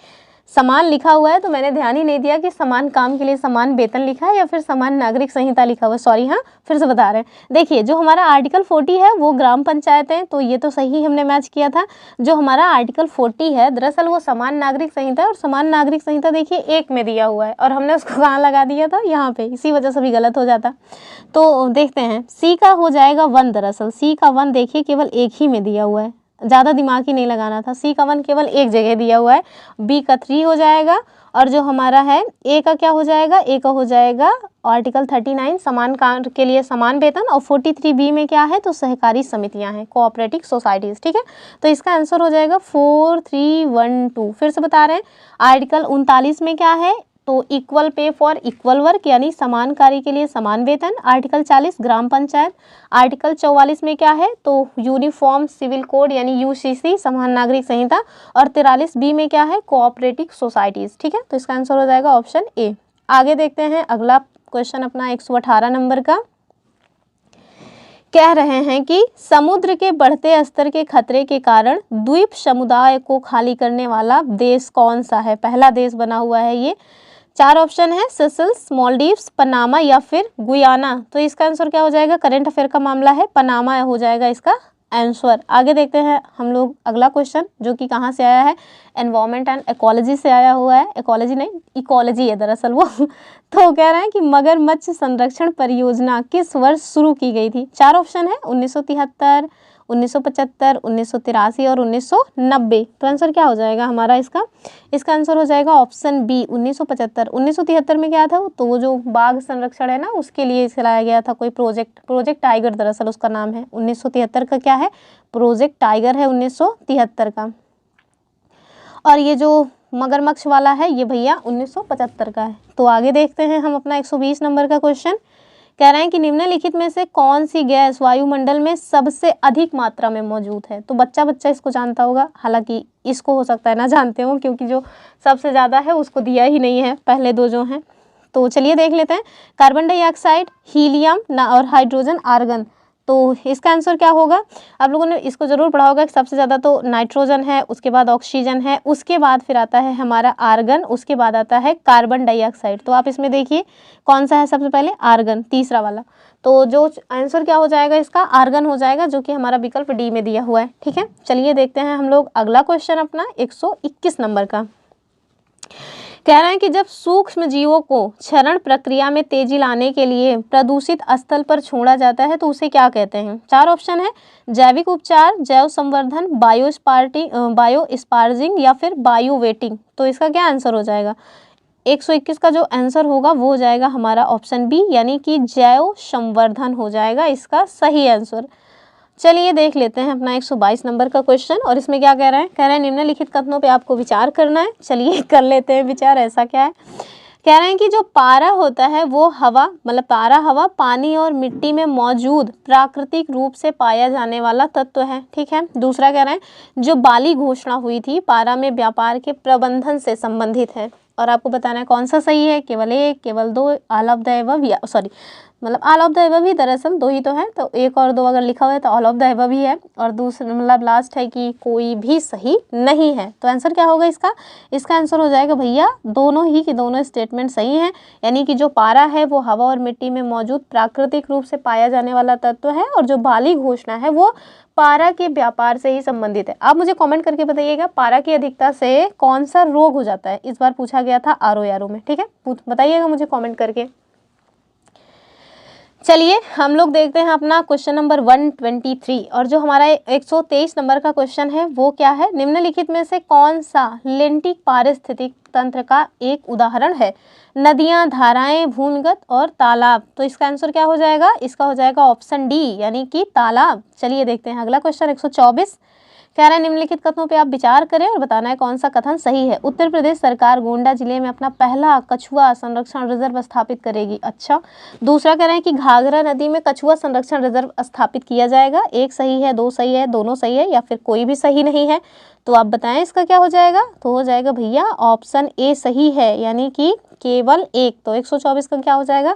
समान लिखा हुआ है, तो मैंने ध्यान ही नहीं दिया कि समान काम के लिए समान वेतन लिखा है या फिर समान नागरिक संहिता लिखा हुआ है। सॉरी, हाँ फिर से बता रहे हैं। देखिए जो हमारा आर्टिकल 40 है वो ग्राम पंचायत है, तो ये तो सही हमने मैच किया था। जो हमारा आर्टिकल 40 है दरअसल वो समान नागरिक संहिता है, और समान नागरिक संहिता देखिए 1 में दिया हुआ है, और हमने उसको कहाँ लगा दिया था, यहाँ पे, इसी वजह से भी गलत हो जाता। तो देखते हैं सी का हो जाएगा 1, दरअसल सी का 1 देखिए केवल 1 ही में दिया हुआ है, ज़्यादा दिमाग ही नहीं लगाना था। सी का 1 केवल 1 जगह दिया हुआ है। बी का 3 हो जाएगा, और जो हमारा है ए का क्या हो जाएगा, ए का हो जाएगा आर्टिकल 39 समान काम के लिए समान वेतन, और 43B में क्या है, तो सहकारी समितियां हैं, कोऑपरेटिव सोसाइटीज़, ठीक है। तो इसका आंसर हो जाएगा 4, 3, 1, 2। फिर से बता रहे हैं आर्टिकल 39 में क्या है, तो equal pay for equal work, यानी समान कार्य के लिए समान वेतन। आर्टिकल 40 ग्राम पंचायत। आर्टिकल 44 में क्या है, तो यूनिफॉर्म सिविल कोड यानी UCC समान नागरिक संहिता। और 43B में क्या है, कोऑपरेटिव सोसाइटीज़, ठीक है। तो इसका आंसर हो जाएगा ऑप्शन ए। आगे देखते हैं अगला क्वेश्चन अपना 118 नंबर का। कह रहे हैं कि समुद्र के बढ़ते स्तर के खतरे के कारण द्वीप समुदाय को खाली करने वाला देश कौन सा है। पहला देश बना हुआ है ये। 4 ऑप्शन है, सेशल्स, मालदीव्स, पनामा या फिर गुयाना। तो इसका आंसर क्या हो जाएगा, करंट अफेयर का मामला है, पनामा हो जाएगा इसका आंसर। आगे देखते हैं हम लोग अगला क्वेश्चन, जो कि कहाँ से आया है, एनवायरमेंट एंड इकोलॉजी से आया हुआ है। इकोलॉजी नहीं, इकोलॉजी है दरअसल वो। तो कह रहे हैं कि मगरमच्छ संरक्षण परियोजना किस वर्ष शुरू की गई थी। 4 ऑप्शन है, 1973, 1975, 1983 और 1990। तो आंसर क्या हो जाएगा हमारा इसका आंसर हो जाएगा ऑप्शन बी 1975। 1973 में क्या था, तो वो जो बाघ संरक्षण है ना, उसके लिए चलाया गया था कोई प्रोजेक्ट टाइगर दरअसल उसका नाम है। 1973 का क्या है, प्रोजेक्ट टाइगर है 1973 का। और ये जो मगरमच्छ वाला है ये भैया 1975 का है। तो आगे देखते हैं हम अपना 120 नंबर का क्वेश्चन। कह रहे हैं कि निम्नलिखित में से कौन सी गैस वायुमंडल में सबसे अधिक मात्रा में मौजूद है। तो बच्चा इसको जानता होगा, हालांकि इसको हो सकता है ना जानते हो, क्योंकि जो सबसे ज़्यादा है उसको दिया ही नहीं है, पहले 2 जो हैं। तो चलिए देख लेते हैं, कार्बन डाइऑक्साइड, हीलियम और हाइड्रोजन, आर्गन। तो इसका आंसर क्या होगा, आप लोगों ने इसको ज़रूर पढ़ा होगा कि सबसे ज़्यादा तो नाइट्रोजन है, उसके बाद ऑक्सीजन है, उसके बाद फिर आता है हमारा आर्गन, उसके बाद आता है कार्बन डाइऑक्साइड। तो आप इसमें देखिए कौन सा है सबसे पहले, आर्गन, तीसरा वाला। तो जो आंसर क्या हो जाएगा इसका, आर्गन हो जाएगा, जो कि हमारा विकल्प डी में दिया हुआ है। ठीक है, चलिए देखते हैं हम लोग अगला क्वेश्चन अपना 121 नंबर का। कह रहे हैं कि जब सूक्ष्म जीवों को क्षरण प्रक्रिया में तेजी लाने के लिए प्रदूषित स्थल पर छोड़ा जाता है तो उसे क्या कहते हैं। 4 ऑप्शन है, जैविक उपचार, जैव संवर्धन, बायो स्पार्जिंग या फिर बायो वेटिंग। तो इसका क्या आंसर हो जाएगा, 121 का जो आंसर होगा वो हो जाएगा हमारा ऑप्शन बी, यानी कि जैव संवर्धन हो जाएगा इसका सही आंसर। चलिए देख लेते हैं अपना 122 नंबर का क्वेश्चन, और इसमें क्या कह रहे हैं, निम्नलिखित कथनों पे आपको विचार करना है। चलिए कर लेते हैं विचार, ऐसा क्या है। कह रहे हैं कि जो पारा होता है वो हवा, मतलब पारा हवा, पानी और मिट्टी में मौजूद प्राकृतिक रूप से पाया जाने वाला तत्व है। ठीक है, दूसरा कह रहे हैं जो बाली घोषणा हुई थी पारा में व्यापार के प्रबंधन से संबंधित है। और आपको बताना है कौन सा सही है, केवल 1, केवल 2, ऑल ऑफ द एबव, या सॉरी मतलब ऑल ऑफ द एबव ही, दरअसल 2 ही तो है, तो 1 और 2 अगर लिखा हुआ है तो ऑल ऑफ द एबव ही है, और दूसरा मतलब लास्ट है कि कोई भी सही नहीं है। तो आंसर क्या होगा इसका आंसर हो जाएगा भैया दोनों ही के दोनों स्टेटमेंट सही हैं, यानी कि जो पारा है वो हवा और मिट्टी में मौजूद प्राकृतिक रूप से पाया जाने वाला तत्व है, और जो बाली घोषणा है वो पारा के व्यापार से ही संबंधित है। आप मुझे कमेंट करके बताइएगा पारा की अधिकता से कौन सा रोग हो जाता है, इस बार पूछा गया था आरओ में। ठीक है, बताइएगा मुझे कमेंट करके। चलिए हम लोग देखते हैं अपना क्वेश्चन नंबर 123, और जो हमारा 123 नंबर का क्वेश्चन है वो क्या है, निम्नलिखित में से कौन सा लेंटिक पारिस्थितिक तंत्र का एक उदाहरण है। नदियां, धाराएं, भूमिगत और तालाब। तो इसका आंसर क्या हो जाएगा, इसका हो जाएगा ऑप्शन डी, यानी कि तालाब। चलिए देखते हैं अगला क्वेश्चन 124। कह रहा है निम्नलिखित कथनों पे आप विचार करें और बताना है कौन सा कथन सही है। उत्तर प्रदेश सरकार गोंडा जिले में अपना पहला कछुआ संरक्षण रिजर्व स्थापित करेगी। अच्छा, दूसरा कह रहे हैं कि घाघरा नदी में कछुआ संरक्षण रिजर्व स्थापित किया जाएगा। 1 सही है, 2 सही है, दोनों सही है, या फिर कोई भी सही नहीं है। तो आप बताएं इसका क्या हो जाएगा। तो हो जाएगा भैया ऑप्शन ए सही है, यानी कि केवल 1। तो 124 का क्या हो जाएगा,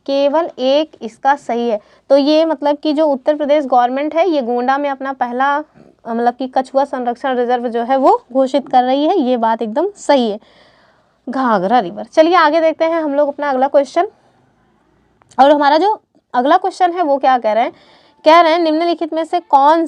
केवल 1 इसका सही है। तो ये मतलब कि जो उत्तर प्रदेश गवर्नमेंट है ये गोंडा में अपना पहला मतलब कि कछुआ संरक्षण रिजर्व जो है वो घोषित कर रही है, ये बात एकदम सही है, घाघरा रिवर। चलिए आगे देखते हैं हम लोग अपना अगला क्वेश्चन, और हमारा जो अगला क्वेश्चन है वो क्या कह रहे हैं, निम्नलिखित में से कौन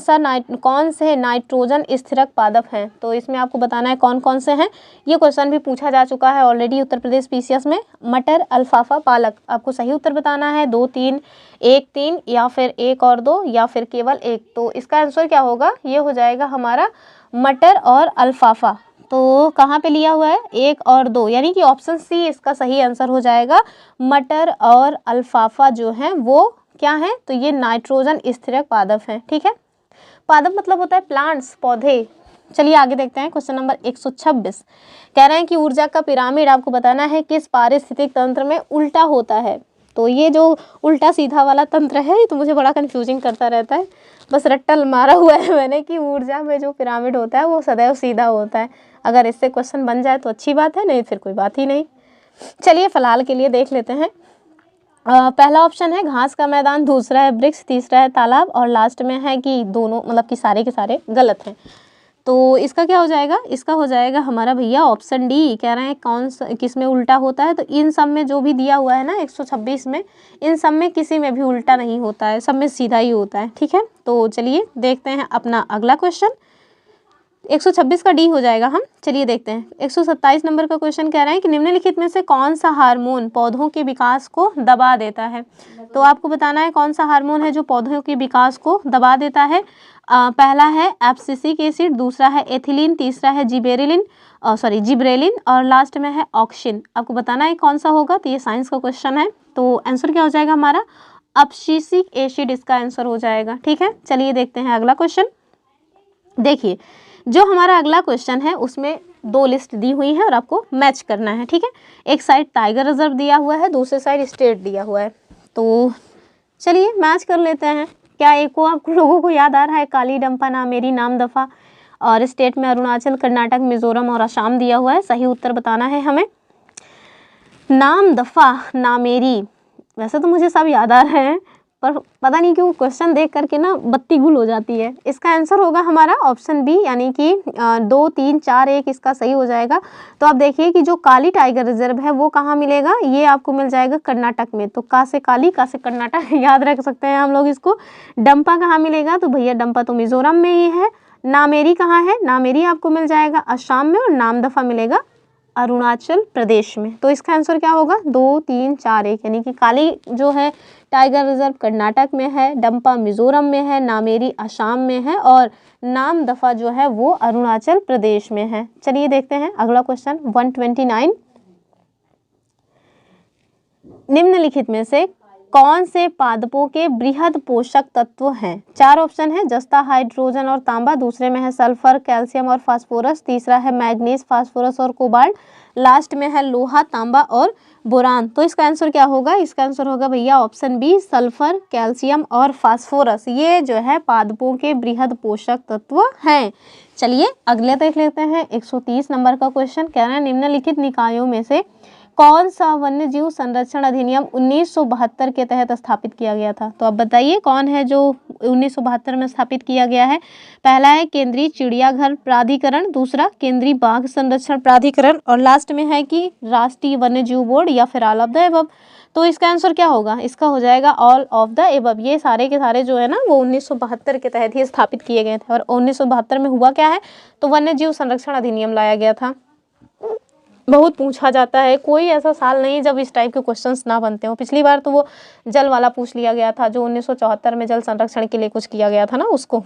से नाइट्रोजन स्थिरक पादप हैं। तो इसमें आपको बताना है कौन कौन से हैं। ये क्वेश्चन भी पूछा जा चुका है ऑलरेडी उत्तर प्रदेश पीसीएस में। मटर, अल्फाफा, पालक। आपको सही उत्तर बताना है, 2, 3, 1, 3 या फिर 1 और 2 या फिर केवल 1। तो इसका आंसर क्या होगा, ये हो जाएगा हमारा मटर और अल्फाफा। तो कहाँ पे लिया हुआ है, 1 और 2, यानी कि ऑप्शन सी इसका सही आंसर हो जाएगा। मटर और अल्फाफा जो है वो क्या है, तो ये नाइट्रोजन स्थिरक पादप हैं। ठीक है, पादप मतलब होता है प्लांट्स, पौधे। चलिए आगे देखते हैं क्वेश्चन नंबर 126। कह रहे हैं कि ऊर्जा का पिरामिड आपको बताना है किस पारिस्थितिक तंत्र में उल्टा होता है। तो ये जो उल्टा सीधा वाला तंत्र है तो मुझे बड़ा कंफ्यूजिंग करता रहता है, बस रट्टा मारा हुआ है मैंने कि ऊर्जा में जो पिरामिड होता है वो सदैव सीधा होता है। अगर इससे क्वेश्चन बन जाए तो अच्छी बात है, नहीं फिर कोई बात ही नहीं। चलिए फिलहाल के लिए देख लेते हैं। पहला ऑप्शन है घास का मैदान, दूसरा है वृक्ष, तीसरा है तालाब, और लास्ट में है कि दोनों मतलब कि सारे के सारे गलत हैं। तो इसका क्या हो जाएगा, इसका हो जाएगा हमारा भैया ऑप्शन डी। कह रहे हैं कौन सा किस में उल्टा होता है, तो इन सब में जो भी दिया हुआ है ना 126 में, इन सब में किसी में भी उल्टा नहीं होता है, सब में सीधा ही होता है। ठीक है, तो चलिए देखते हैं अपना अगला क्वेश्चन। 126 का डी हो जाएगा हम। चलिए देखते हैं 127 नंबर का क्वेश्चन कह रहे हैं कि निम्नलिखित में से कौन सा हार्मोन पौधों के विकास को दबा देता है। तो आपको बताना है कौन सा हार्मोन है जो पौधों के विकास को दबा देता है। पहला है एब्सिसिक एसिड, दूसरा है एथिलीन, तीसरा है जिब्रेलिन और लास्ट में है ऑक्सिन। आपको बताना है कौन सा होगा। तो ये साइंस का क्वेश्चन है, तो आंसर क्या हो जाएगा हमारा एब्सिसिक एसिड, इसका आंसर हो जाएगा। ठीक है, चलिए देखते हैं अगला क्वेश्चन। देखिए जो हमारा अगला क्वेश्चन है उसमें 2 लिस्ट दी हुई है और आपको मैच करना है। ठीक है, एक साइड टाइगर रिजर्व दिया हुआ है, दूसरे साइड स्टेट दिया हुआ है, तो चलिए मैच कर लेते हैं। क्या एक को आप लोगों को याद आ रहा है, काली डंपा नामेरी नामदफा, और स्टेट में अरुणाचल, कर्नाटक, मिजोरम और असम दिया हुआ है। सही उत्तर बताना है हमें। नामदफा नामेरी, वैसे तो मुझे सब याद आ रहे हैं पर पता नहीं क्यों क्वेश्चन देख करके ना बत्ती गुल हो जाती है। इसका आंसर होगा हमारा ऑप्शन बी, यानी कि 2, 3, 4, 1 इसका सही हो जाएगा। तो आप देखिए कि जो काली टाइगर रिजर्व है वो कहाँ मिलेगा, ये आपको मिल जाएगा कर्नाटक में। तो का से काली, का से कर्नाटक याद रख सकते हैं हम लोग इसको। डंपा कहाँ मिलेगा, तो भैया डंपा तो मिजोरम में ही है। नामेरी कहाँ है, नामेरी आपको मिल जाएगा असम में, और नामदफा मिलेगा अरुणाचल प्रदेश में। तो इसका आंसर क्या होगा 2, 3, 4, 1, यानी कि काली जो है टाइगर रिजर्व कर्नाटक में है, डंपा मिजोरम में है, नामेरी असम में है और नामदफा जो है वो अरुणाचल प्रदेश में है। चलिए देखते हैं अगला क्वेश्चन 129। निम्नलिखित में से कौन से पादपों के बृहद पोषक तत्व हैं। 4 ऑप्शन है, जस्ता, हाइड्रोजन और तांबा, दूसरे में है सल्फर, कैल्शियम और फास्फोरस, तीसरा है मैग्नीज, फास्फोरस और कोबाल्ट, लास्ट में है लोहा, तांबा और बोरान। तो इसका आंसर क्या होगा, इसका आंसर होगा भैया ऑप्शन बी, सल्फर, कैल्शियम और फास्फोरस। ये जो है पादपों के बृहद पोषक तत्व हैं। चलिए अगले देख लेते हैं 130 नंबर का क्वेश्चन। कह रहे हैं निम्नलिखित निकायों में से कौन सा वन्य जीव संरक्षण अधिनियम 1972 के तहत स्थापित किया गया था। तो आप बताइए कौन है जो 1972 में स्थापित किया गया है। पहला है केंद्रीय चिड़ियाघर प्राधिकरण, दूसरा केंद्रीय बाघ संरक्षण प्राधिकरण और लास्ट में है कि राष्ट्रीय वन्य जीव बोर्ड या फिर ऑल ऑफ द एबव। तो इसका आंसर क्या होगा, इसका हो जाएगा ऑल ऑफ द एबव। ये सारे के सारे जो है ना वो 1972 के तहत ही स्थापित किए गए थे। और 1972 में हुआ क्या है, तो वन्य जीव संरक्षण अधिनियम लाया गया था। बहुत पूछा जाता है, कोई ऐसा साल नहीं जब इस टाइप के क्वेश्चंस ना बनते हो। पिछली बार तो वो जल वाला पूछ लिया गया था, जो 1974 में जल संरक्षण के लिए कुछ किया गया था ना, उसको।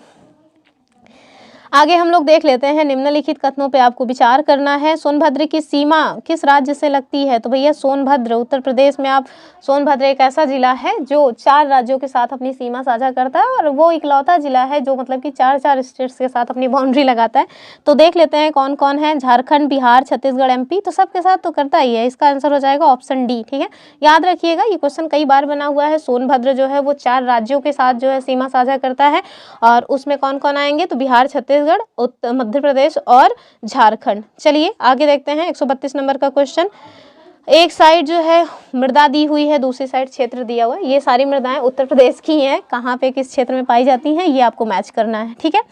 आगे हम लोग देख लेते हैं निम्नलिखित कथनों पे आपको विचार करना है। सोनभद्र की सीमा किस राज्य से लगती है। तो भैया सोनभद्र उत्तर प्रदेश में। आप सोनभद्र एक ऐसा जिला है जो 4 राज्यों के साथ अपनी सीमा साझा करता है और वो इकलौता जिला है जो मतलब कि 4 स्टेट्स के साथ अपनी बाउंड्री लगाता है। तो देख लेते हैं कौन कौन है, झारखंड, बिहार, छत्तीसगढ़, MP, तो सबके साथ तो करता ही है। इसका आंसर हो जाएगा ऑप्शन डी। ठीक है, याद रखिएगा ये क्वेश्चन कई बार बना हुआ है। सोनभद्र जो है वो 4 राज्यों के साथ जो है सीमा साझा करता है और उसमें कौन कौन आएंगे, तो बिहार, छत्तीसगढ़, मध्य प्रदेश और झारखंड। चलिए आगे देखते हैं 132 नंबर का क्वेश्चन। एक साइड जो है मृदा दी हुई है, दूसरी साइड क्षेत्र दिया हुआ है। ये सारी मृदाएं उत्तर प्रदेश की हैं, कहाँ पे किस क्षेत्र में पाई जाती हैं ये आपको मैच करना है। ठीक है,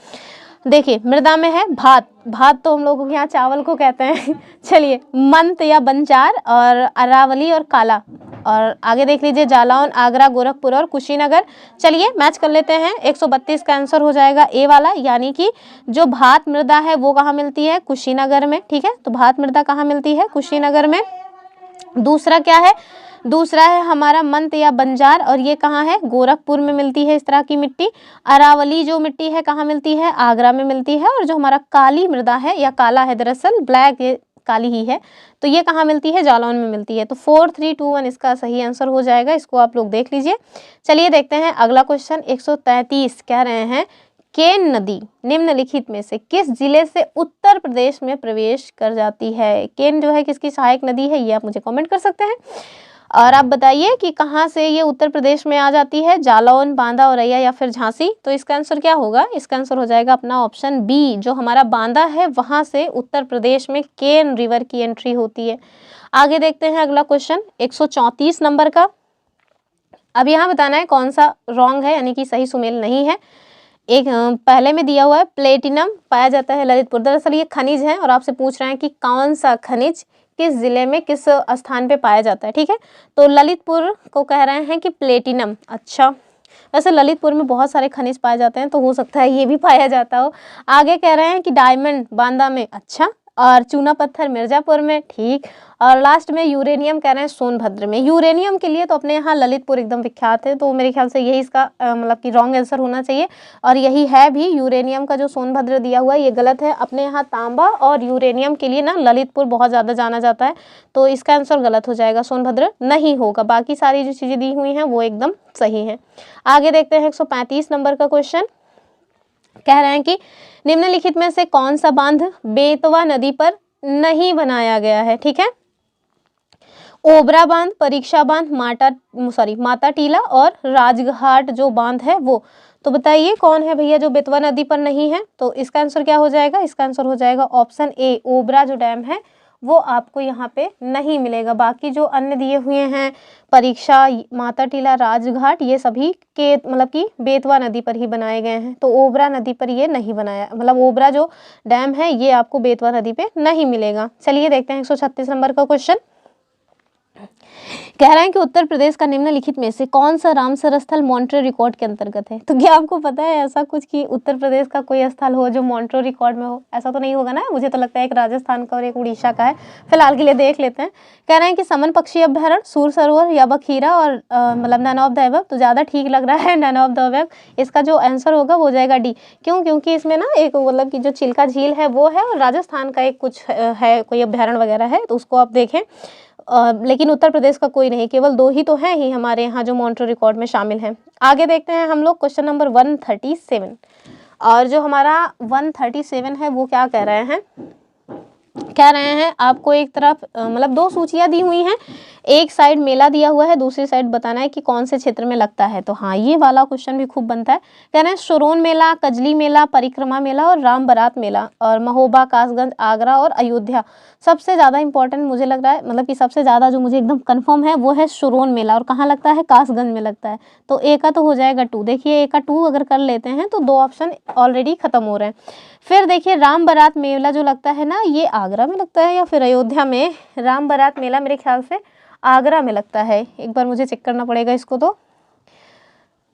देखिए मृदा में है भात, भात तो हम लोगों के यहाँ चावल को कहते हैं। चलिए मंत या बंजार और अरावली और काला, और आगे देख लीजिए जालौन, आगरा, गोरखपुर और कुशीनगर। चलिए मैच कर लेते हैं। 132 का आंसर हो जाएगा ए वाला, यानी कि जो भात मृदा है वो कहाँ मिलती है, कुशीनगर में। ठीक है, तो भात मृदा कहाँ मिलती है, कुशीनगर में। दूसरा क्या है, दूसरा है हमारा मंत या बंजार, और ये कहाँ है, गोरखपुर में मिलती है इस तरह की मिट्टी। अरावली जो मिट्टी है कहाँ मिलती है, आगरा में मिलती है। और जो हमारा काली मृदा है, या काला है दरअसल, ब्लैक, ये काली ही है, तो ये कहाँ मिलती है, जालौन में मिलती है। तो 4, 3, 2, 1 इसका सही आंसर हो जाएगा। इसको आप लोग देख लीजिए। चलिए देखते हैं अगला क्वेश्चन 133। कह रहे हैं केन नदी निम्नलिखित में से किस जिले से उत्तर प्रदेश में प्रवेश कर जाती है। केन जो है किसकी सहायक नदी है, ये आप मुझे कमेंट कर सकते हैं। और आप बताइए कि कहाँ से ये उत्तर प्रदेश में आ जाती है, जालौन, बांदा, औरैया या फिर झांसी। तो इसका आंसर क्या होगा, इसका आंसर हो जाएगा अपना ऑप्शन बी, जो हमारा बांदा है वहाँ से उत्तर प्रदेश में केन रिवर की एंट्री होती है। आगे देखते हैं अगला क्वेश्चन 134 नंबर का। अब यहाँ बताना है कौन सा रॉन्ग है, यानी कि सही सुमेल नहीं है। एक पहले में दिया हुआ है प्लेटिनम पाया जाता है ललितपुर। दरअसल ये खनिज है और आपसे पूछ रहे हैं कि कौन सा खनिज किस जिले में किस स्थान पे पाया जाता है। ठीक है, तो ललितपुर को कह रहे हैं कि प्लेटिनम। अच्छा, वैसे ललितपुर में बहुत सारे खनिज पाए जाते हैं तो हो सकता है ये भी पाया जाता हो। आगे कह रहे हैं कि डायमंड बांदा में। अच्छा, और चूना पत्थर मिर्जापुर में। ठीक, और लास्ट में यूरेनियम कह रहे हैं सोनभद्र में। यूरेनियम के लिए तो अपने यहाँ ललितपुर एकदम विख्यात है, तो मेरे ख्याल से यही इसका मतलब कि रॉन्ग आंसर होना चाहिए और यही है भी। यूरेनियम का जो सोनभद्र दिया हुआ है ये गलत है। अपने यहाँ तांबा और यूरेनियम के लिए ना ललितपुर बहुत ज़्यादा जाना जाता है, तो इसका आंसर गलत हो जाएगा, सोनभद्र नहीं होगा। बाकी सारी जो चीज़ें दी हुई हैं वो एकदम सही हैं। आगे देखते हैं 135 नंबर का क्वेश्चन। कह रहे हैं कि निम्नलिखित में से कौन सा बांध बेतवा नदी पर नहीं बनाया गया है। ठीक है, ओबरा बांध, परीक्षा बांध, माता टीला और राजघाट जो बांध है वो। तो बताइए कौन है भैया जो बेतवा नदी पर नहीं है। तो इसका आंसर क्या हो जाएगा, इसका आंसर हो जाएगा ऑप्शन ए, ओबरा जो डैम है वो आपको यहाँ पे नहीं मिलेगा। बाकी जो अन्य दिए हुए हैं परीक्षा, माता टीला, राजघाट, ये सभी के मतलब कि बेतवा नदी पर ही बनाए गए हैं। तो ओबरा नदी पर ये नहीं बनाया, मतलब ओबरा जो डैम है ये आपको बेतवा नदी पे नहीं मिलेगा। चलिए देखते हैं 136 नंबर का क्वेश्चन। कह रहे हैं कि उत्तर प्रदेश का निम्नलिखित में से कौन सा रामसर स्थल मॉन्ट्रो रिकॉर्ड के अंतर्गत है। तो क्या आपको पता है ऐसा कुछ कि उत्तर प्रदेश का कोई स्थल हो जो मॉन्ट्रो रिकॉर्ड में हो? ऐसा तो नहीं होगा ना, मुझे तो लगता है एक राजस्थान का और एक उड़ीसा का है। फिलहाल के लिए देख लेते हैं। कह रहे हैं कि समन पक्षी अभ्यारण्य, सूर सरोवर या बखीरा और मतलब नन ऑफ द अबव। तो ज़्यादा ठीक लग रहा है नन ऑफ द अबव। इसका जो आंसर होगा वो जाएगा डी। क्यों? क्योंकि इसमें ना एक मतलब कि जो चिल्का झील है वो है और राजस्थान का एक कुछ है कोई अभ्यारण्य वगैरह है, तो उसको आप देखें। लेकिन उत्तर प्रदेश का कोई नहीं, केवल 2 ही तो हैं ही हमारे यहाँ जो मॉन्ट्रो रिकॉर्ड में शामिल हैं। आगे देखते हैं हम लोग क्वेश्चन नंबर 137 और जो हमारा 137 है वो क्या कह रहे हैं। कह रहे हैं आपको एक तरफ मतलब 2 सूचियाँ दी हुई हैं, एक साइड मेला दिया हुआ है, दूसरी साइड बताना है कि कौन से क्षेत्र में लगता है। तो हाँ, ये वाला क्वेश्चन भी खूब बनता है। कह रहे हैं सोरोन मेला, कजली मेला, परिक्रमा मेला और राम बारात मेला और महोबा, कासगंज, आगरा और अयोध्या। सबसे ज़्यादा इंपॉर्टेंट मुझे लग रहा है, मतलब कि सबसे ज़्यादा जो मुझे एकदम कंफर्म है वो है सोरोन मेला। और कहाँ लगता है? कासगंज में लगता है। तो ए का तो हो जाएगा 2। देखिए ए का 2 अगर कर लेते हैं तो 2 ऑप्शन ऑलरेडी खत्म हो रहे हैं। फिर देखिए राम बारात मेला जो लगता है ना, ये आगरा में लगता है या फिर अयोध्या में। राम बारात मेला मेरे ख्याल से आगरा में लगता है, एक बार मुझे चेक करना पड़ेगा इसको। तो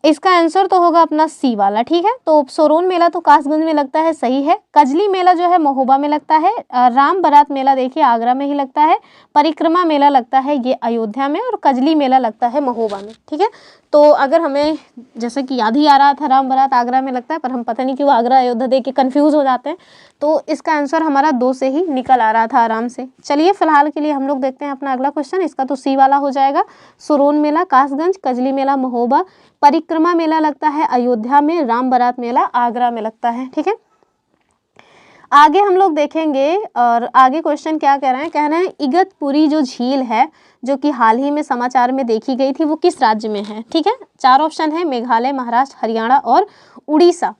इसका आंसर तो होगा अपना सी वाला। ठीक है, तो सोरोन मेला तो कासगंज में लगता है, सही है। कजली मेला जो है महोबा में लगता है। राम बारात मेला देखिए आगरा में ही लगता है। परिक्रमा मेला लगता है ये अयोध्या में और कजली मेला लगता है महोबा में। ठीक है, तो अगर हमें जैसे कि याद ही आ रहा था राम बारात आगरा में लगता है, पर हम पता नहीं क्यों आगरा अयोध्या देख के कन्फ्यूज़ हो जाते हैं, तो इसका आंसर हमारा 2 से ही निकल आ रहा था आराम से। चलिए फिलहाल के लिए हम लोग देखते हैं अपना अगला क्वेश्चन। इसका तो सी वाला हो जाएगा। सोरोन मेला कासगंज, कजली मेला महोबा, परिक्रमा मेला लगता है अयोध्या में, राम बारात मेला आगरा में लगता है। ठीक है, आगे हम लोग देखेंगे और आगे क्वेश्चन क्या कह रहे हैं। कह रहे हैं इगतपुरी जो झील है जो कि हाल ही में समाचार में देखी गई थी वो किस राज्य में है। ठीक है, 4 ऑप्शन है, मेघालय, महाराष्ट्र, हरियाणा और उड़ीसा।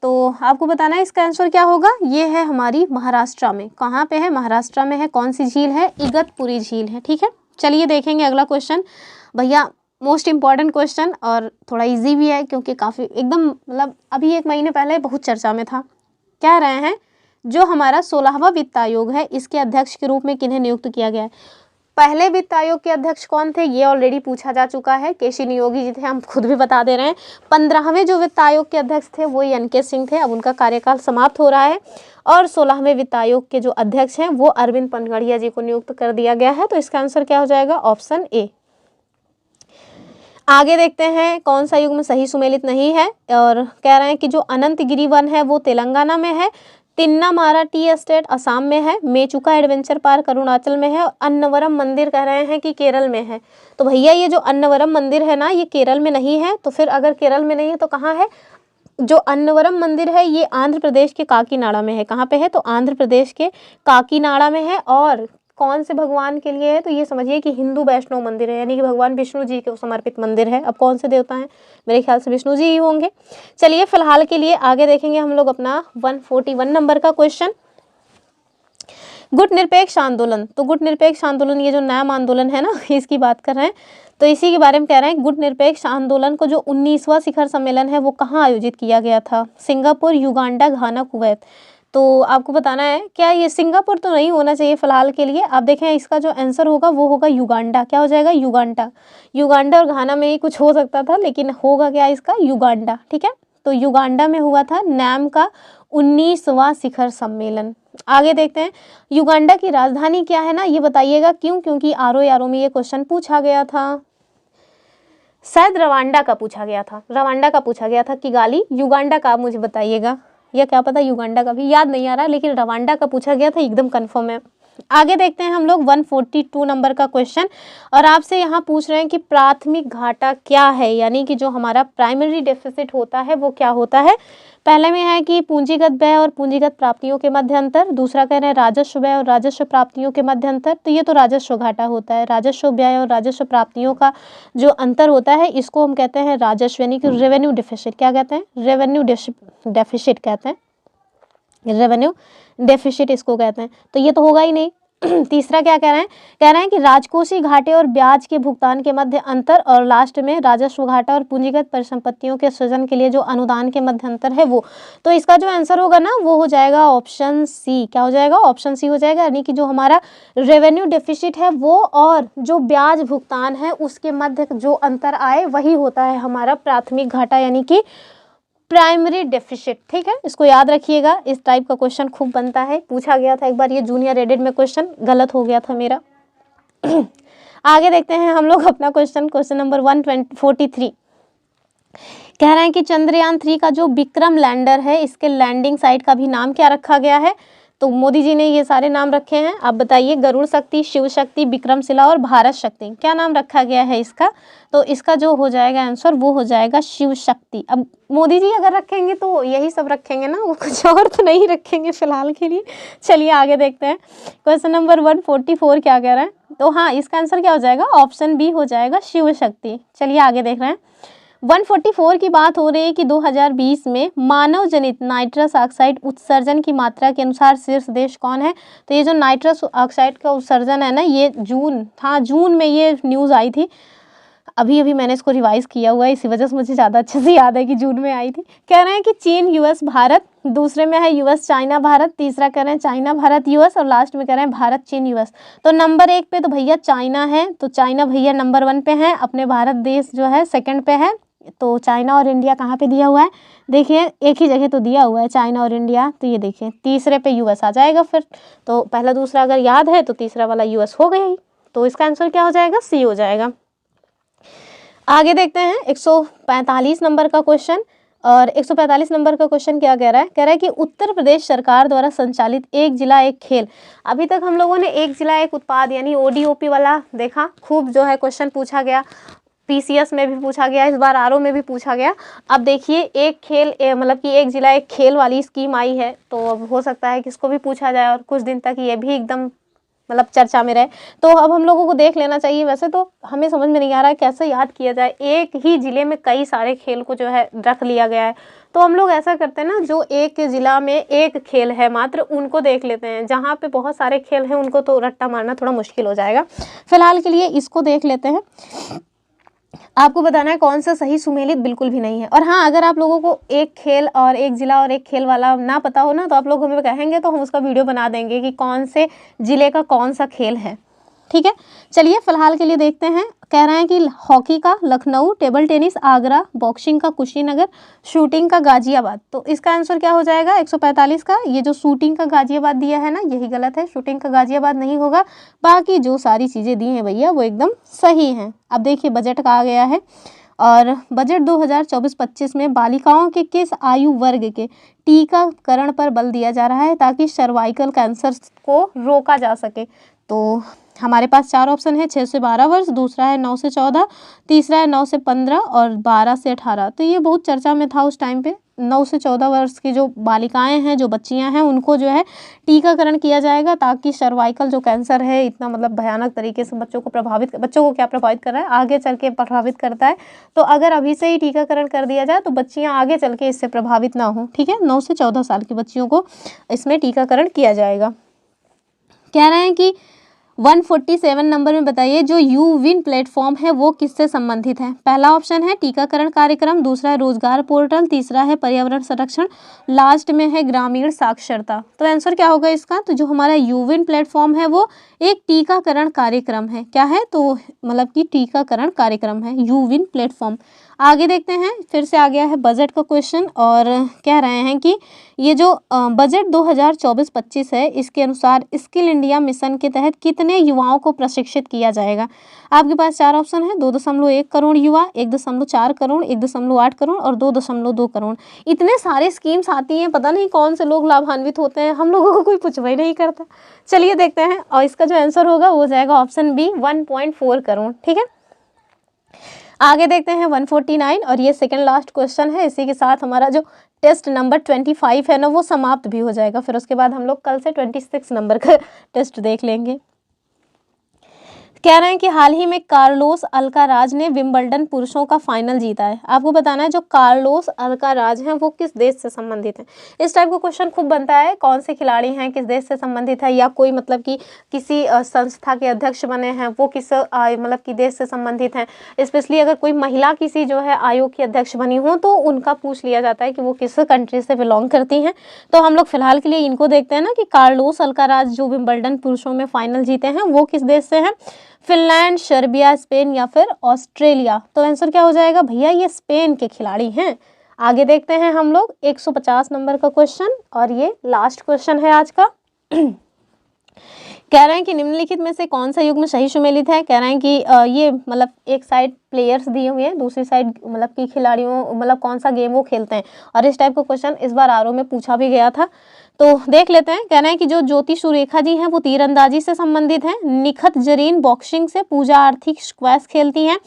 तो आपको बताना है इसका आंसर क्या होगा। ये है हमारी महाराष्ट्र में। कहाँ पे है? महाराष्ट्र में है। कौन सी झील है? इगतपुरी झील है। ठीक है, चलिए देखेंगे अगला क्वेश्चन। भैया मोस्ट इम्पॉर्टेंट क्वेश्चन और थोड़ा इजी भी है क्योंकि काफ़ी एकदम मतलब अभी 1 महीने पहले बहुत चर्चा में था। कह रहे हैं जो हमारा 16वां वित्त आयोग है इसके अध्यक्ष के रूप में किन्हें नियुक्त किया गया है। पहले वित्त आयोग के अध्यक्ष कौन थे ये ऑलरेडी पूछा जा चुका है, केसी योगी जी थे, हम खुद भी बता दे रहे हैं। 15वें जो वित्त आयोग के अध्यक्ष थे वो एन.के. सिंह थे, अब उनका कार्यकाल समाप्त हो रहा है। और 16वें वित्त आयोग के जो अध्यक्ष हैं वो अरविंद पनगड़िया जी को नियुक्त कर दिया गया है। तो इसका आंसर क्या हो जाएगा? Option A. आगे देखते हैं कौन सा युग्म सही सुमेलित नहीं है और कह रहे हैं कि जो अनंतगिरी वन है वो तेलंगाना में है, तिन्नामारा टी एस्टेट असम में है, मेचुका एडवेंचर पार्क अरुणाचल में है और अन्नवरम मंदिर कह रहे हैं कि केरल में है। तो भैया ये जो अन्नवरम मंदिर है ना ये केरल में नहीं है, तो फिर अगर केरल में नहीं है तो कहाँ है? जो अन्नवरम मंदिर है ये आंध्र प्रदेश के काकीनाडा में है। कहाँ पे है? तो आंध्र प्रदेश के काकीनाडा में है। और कौन से भगवान के लिए है? तो ये समझिए कि हिंदू वैष्णव मंदिर है, यानी कि भगवान विष्णु जी को समर्पित मंदिर है। अब कौन से देवता हैं? मेरे ख्याल से विष्णु जी ही होंगे। चलिए फिलहाल के लिए आगे देखेंगे हम लोग अपना 141 नंबर का क्वेश्चन। गुट निरपेक्ष आंदोलन। तो गुट निरपेक्ष आंदोलन ये जो नाम आंदोलन है ना इसकी बात कर रहे हैं। तो इसी के बारे में कह रहे हैं, गुट निरपेक्ष आंदोलन को जो 19वां शिखर सम्मेलन है वो कहाँ आयोजित किया गया था? सिंगापुर, युगांडा, घाना, कुवैत। तो आपको बताना है क्या ये सिंगापुर तो नहीं होना चाहिए फिलहाल के लिए। आप देखें इसका जो आंसर होगा वो होगा युगांडा। क्या हो जाएगा? युगांडा। युगांडा और घाना में ही कुछ हो सकता था, लेकिन होगा क्या इसका? युगांडा। ठीक है, तो युगांडा में हुआ था नैम का 19वां शिखर सम्मेलन। आगे देखते हैं, युगांडा की राजधानी क्या है ना, ये बताइएगा। क्यों? क्योंकि आरओ में ये क्वेश्चन पूछा गया था। शायद रवांडा का पूछा गया था, रवांडा का पूछा गया था किगाली। युगांडा का आप मुझे बताइएगा, या क्या पता युगांडा का भी याद नहीं आ रहा, लेकिन रवांडा का पूछा गया था, एकदम कंफर्म है। आगे देखते हैं हम लोग 142 नंबर का क्वेश्चन, और आपसे यहाँ पूछ रहे हैं कि प्राथमिक घाटा क्या है, यानी कि जो हमारा प्राइमरी डेफिसिट होता है वो क्या होता है। पहले में है कि पूंजीगत व्यय और पूंजीगत प्राप्तियों के मध्य अंतर। दूसरा कह रहे हैं राजस्व व्यय और राजस्व प्राप्तियों के मध्य अंतर। तो ये तो राजस्व घाटा होता है। राजस्व व्यय और राजस्व प्राप्तियों का जो अंतर होता है इसको हम कहते हैं राजस्व, यानी कि रेवेन्यू डिफिसिट। क्या कहते हैं? रेवेन्यू डेफिसिट कहते हैं, रेवेन्यू डेफिसिट इसको कहते हैं। तो ये तो होगा ही नहीं। तीसरा क्या कह रहे हैं? कह रहे हैं कि राजकोषीय घाटे और ब्याज के भुगतान के मध्य अंतर, और लास्ट में राजस्व घाटा और पूंजीगत परिसंपत्तियों के सृजन के लिए जो अनुदान के मध्य अंतर है वो। तो इसका जो आंसर होगा ना वो हो जाएगा ऑप्शन सी। क्या हो जाएगा? ऑप्शन सी हो जाएगा, यानी कि जो हमारा रेवेन्यू डेफिसिट है वो और जो ब्याज भुगतान है उसके मध्य जो अंतर आए वही होता है हमारा प्राथमिक घाटा, यानी कि प्राइमरी डेफिसिट। ठीक है, इसको याद रखिएगा। इस टाइप का क्वेश्चन खूब बनता है, पूछा गया था एक बार ये जूनियर एडेड में, क्वेश्चन गलत हो गया था मेरा। आगे देखते हैं हम लोग अपना क्वेश्चन नंबर 143। कह रहे हैं कि चंद्रयान 3 का जो विक्रम लैंडर है इसके लैंडिंग साइट का भी नाम क्या रखा गया है? तो मोदी जी ने ये सारे नाम रखे हैं। आप बताइए, गरुड़ शक्ति, शिव शक्ति, विक्रमशिला और भारत शक्ति, क्या नाम रखा गया है इसका? तो इसका जो हो जाएगा आंसर वो हो जाएगा शिव शक्ति। अब मोदी जी अगर रखेंगे तो यही सब रखेंगे ना, वो कुछ और तो नहीं रखेंगे फिलहाल के लिए। चलिए आगे देखते हैं, क्वेश्चन नंबर 144 क्या कह रहा है? तो हाँ, इसका आंसर क्या हो जाएगा? ऑप्शन बी हो जाएगा शिव शक्ति। चलिए आगे देख रहे हैं, 144 की बात हो रही है कि 2020 में मानव जनित नाइट्रस ऑक्साइड उत्सर्जन की मात्रा के अनुसार शीर्ष देश कौन है? तो ये जो नाइट्रस ऑक्साइड का उत्सर्जन है ना, ये जून में ये न्यूज़ आई थी। अभी मैंने इसको रिवाइज किया हुआ है, इसी वजह से मुझे ज़्यादा अच्छे से याद है कि जून में आई थी। कह रहे हैं कि चीन, यूएस, भारत, दूसरे में है यूएस, चाइना, भारत, तीसरा कह रहे हैं चाइना, भारत, यूएस, और लास्ट में कह रहे हैं भारत, चीन, यूएस। तो नंबर 1 पे तो भैया चाइना है, तो चाइना भैया नंबर 1 पे है, अपने भारत देश जो है सेकंड पे है। तो चाइना और इंडिया कहाँ पे दिया हुआ है? देखिए एक ही जगह तो दिया हुआ है चाइना और इंडिया, तो ये देखिए तीसरे पे यूएस आ जाएगा फिर। तो पहला दूसरा अगर याद है तो तीसरा वाला यूएस हो गया ही, तो इसका आंसर क्या हो जाएगा? सी हो जाएगा। आगे देखते हैं 145 नंबर का क्वेश्चन, और 145 नंबर का क्वेश्चन क्या कह रहा है? कह रहा है कि उत्तर प्रदेश सरकार द्वारा संचालित एक जिला एक खेल। अभी तक हम लोगों ने एक जिला एक उत्पाद यानी ओडीओपी वाला देखा, खूब जो है क्वेश्चन पूछा गया, पीसीएस में भी पूछा गया, इस बार आरओ में भी पूछा गया। अब देखिए एक खेल मतलब कि एक जिला एक खेल वाली स्कीम आई है, तो अब हो सकता है कि इसको भी पूछा जाए, और कुछ दिन तक ये भी एकदम मतलब चर्चा में रहे। तो अब हम लोगों को देख लेना चाहिए। वैसे तो हमें समझ में नहीं आ रहा है कैसे याद किया जाए, एक ही जिले में कई सारे खेल को जो है रख लिया गया है। तो हम लोग ऐसा करते हैं ना, जो एक जिला में एक खेल है मात्र उनको देख लेते हैं, जहाँ पे बहुत सारे खेल हैं उनको तो रट्टा मारना थोड़ा मुश्किल हो जाएगा। फिलहाल के लिए इसको देख लेते हैं। आपको बताना है कौन सा सही सुमेलित बिल्कुल भी नहीं है। और हाँ, अगर आप लोगों को एक खेल और एक जिला और एक खेल वाला ना पता हो ना, तो आप लोग हमें कहेंगे तो हम उसका वीडियो बना देंगे कि कौन से जिले का कौन सा खेल है। ठीक है, चलिए फिलहाल के लिए देखते हैं। कह रहे हैं कि हॉकी का Lucknow, table tennis Agra, boxing का कुशीनगर, शूटिंग का गाजियाबाद। तो इसका आंसर क्या हो जाएगा 145 का? ये जो शूटिंग का गाजियाबाद दिया है ना, यही गलत है, शूटिंग का गाजियाबाद नहीं होगा। बाकी जो सारी चीज़ें दी हैं भैया वो एकदम सही हैं। अब देखिए बजट का आ गया है, और बजट 2024-25 में बालिकाओं के किस आयु वर्ग के टीकाकरण पर बल दिया जा रहा है ताकि सर्वाइकल कैंसर को रोका जा सके? तो हमारे पास 4 ऑप्शन है, 6 से 12 वर्ष, दूसरा है 9 से 14, तीसरा है 9 से 15 और 12 से 18। तो ये बहुत चर्चा में था उस टाइम पे। 9 से 14 वर्ष की जो बालिकाएं हैं, जो बच्चियां हैं, उनको जो है टीकाकरण किया जाएगा ताकि सर्वाइकल जो कैंसर है, इतना मतलब भयानक तरीके से बच्चों को क्या प्रभावित कर रहा है, आगे चल के प्रभावित करता है। तो अगर अभी से ही टीकाकरण कर दिया जाए तो बच्चियाँ आगे चल के इससे प्रभावित ना हो। ठीक है, 9 से 14 साल की बच्चियों को इसमें टीकाकरण किया जाएगा। कह रहे हैं कि 147 नंबर में बताइए जो यूविन प्लेटफॉर्म है वो किससे संबंधित है। पहला ऑप्शन है टीकाकरण कार्यक्रम, दूसरा है रोजगार पोर्टल, तीसरा है पर्यावरण संरक्षण, लास्ट में है ग्रामीण साक्षरता। तो आंसर क्या होगा इसका, तो जो हमारा यूविन प्लेटफॉर्म है वो एक टीकाकरण कार्यक्रम है। क्या है, तो मतलब कि टीकाकरण कार्यक्रम है यूविन प्लेटफॉर्म। आगे देखते हैं, फिर से आ गया है बजट का क्वेश्चन और कह रहे हैं कि ये जो बजट 2024-25 है इसके अनुसार स्किल इंडिया मिशन के तहत कितने युवाओं को प्रशिक्षित किया जाएगा। आपके पास चार ऑप्शन है, 2.1 करोड़ युवा, 1.4 करोड़, 1.8 करोड़ और 2.2 करोड़। इतने सारे स्कीम्स आती हैं, पता नहीं कौन से लोग लाभान्वित होते हैं, हम लोगों को कोई पूछवा ही नहीं करता। चलिए देखते हैं, और इसका जो आंसर होगा वो हो जाएगा ऑप्शन बी 1.4 करोड़। ठीक है, आगे देखते हैं 149 और ये सेकंड लास्ट क्वेश्चन है। इसी के साथ हमारा जो टेस्ट नंबर 25 है ना वो समाप्त भी हो जाएगा। फिर उसके बाद हम लोग कल से 26 नंबर का टेस्ट देख लेंगे। कह रहे हैं कि हाल ही में कार्लोस अल्काराज ने विंबलडन पुरुषों का फाइनल जीता है। आपको बताना है जो कार्लोस अल्काराज हैं वो किस देश से संबंधित हैं। इस टाइप का क्वेश्चन खूब बनता है, कौन से खिलाड़ी हैं, किस देश से संबंधित है, या कोई मतलब कि किसी संस्था के अध्यक्ष बने हैं वो किस मतलब कि देश से संबंधित हैं। स्पेशली अगर कोई महिला किसी जो है आयोग की अध्यक्ष बनी हो तो उनका पूछ लिया जाता है कि वो किस कंट्री से बिलोंग करती हैं। तो हम लोग फिलहाल के लिए इनको देखते हैं ना कि कार्लोस अल्काराज जो विंबलडन पुरुषों में फाइनल जीते हैं वो किस देश से हैं। फिनलैंड, सर्बिया, स्पेन या फिर ऑस्ट्रेलिया। तो आंसर क्या हो जाएगा भैया, ये स्पेन के खिलाड़ी हैं। आगे देखते हैं हम लोग 150 नंबर का क्वेश्चन और ये लास्ट क्वेश्चन है आज का। कह रहे हैं कि निम्नलिखित में से कौन सा युग्म सही सुमेलित है। कह रहे हैं कि ये मतलब एक साइड प्लेयर्स दिए हुए हैं, दूसरी साइड मतलब कि खिलाड़ियों मतलब कौन सा गेम वो खेलते हैं। और इस टाइप का क्वेश्चन इस बार आरओ में पूछा भी गया था, तो देख लेते हैं। कह रहे हैं कि जो ज्योति सुरेखा जी हैं वो तीरंदाजी से संबंधित हैं, निखत जरीन बॉक्सिंग से, पूजा आरती स्क्वैश खेलती हैं,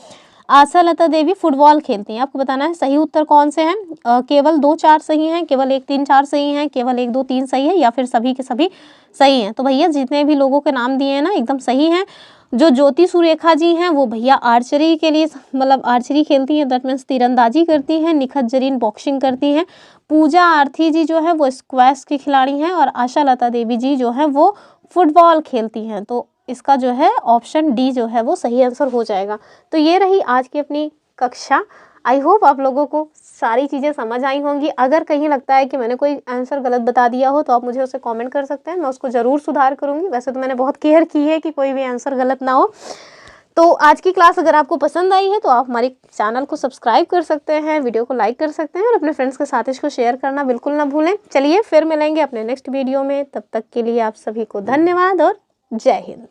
आशा लता देवी फुटबॉल खेलती हैं। आपको बताना है सही उत्तर कौन से हैं। केवल 2, 4 सही हैं, केवल 1, 3, 4 सही हैं, केवल 1, 2, 3 सही है या फिर सभी के सभी सही हैं। तो भैया जितने भी लोगों के नाम दिए हैं ना एकदम सही हैं। जो ज्योति सुरेखा जी हैं वो भैया आर्चरी के लिए मतलब आर्चरी खेलती हैं, दैट मीन्स तीरंदाजी करती हैं, निखत जरीन बॉक्सिंग करती हैं, पूजा आरती जी जो है वो स्क्वैश की खिलाड़ी हैं और आशा लता देवी जी जो है वो फुटबॉल खेलती हैं। तो इसका जो है ऑप्शन डी जो है वो सही आंसर हो जाएगा। तो ये रही आज की अपनी कक्षा। आई होप आप लोगों को सारी चीज़ें समझ आई होंगी। अगर कहीं लगता है कि मैंने कोई आंसर गलत बता दिया हो तो आप मुझे उसे कमेंट कर सकते हैं, मैं उसको ज़रूर सुधार करूँगी। वैसे तो मैंने बहुत केयर की है कि कोई भी आंसर गलत ना हो। तो आज की क्लास अगर आपको पसंद आई है तो आप हमारे चैनल को सब्सक्राइब कर सकते हैं, वीडियो को लाइक कर सकते हैं और अपने फ्रेंड्स के साथ इसको शेयर करना बिल्कुल ना भूलें। चलिए फिर मिलेंगे अपने नेक्स्ट वीडियो में, तब तक के लिए आप सभी को धन्यवाद और जय हिंद।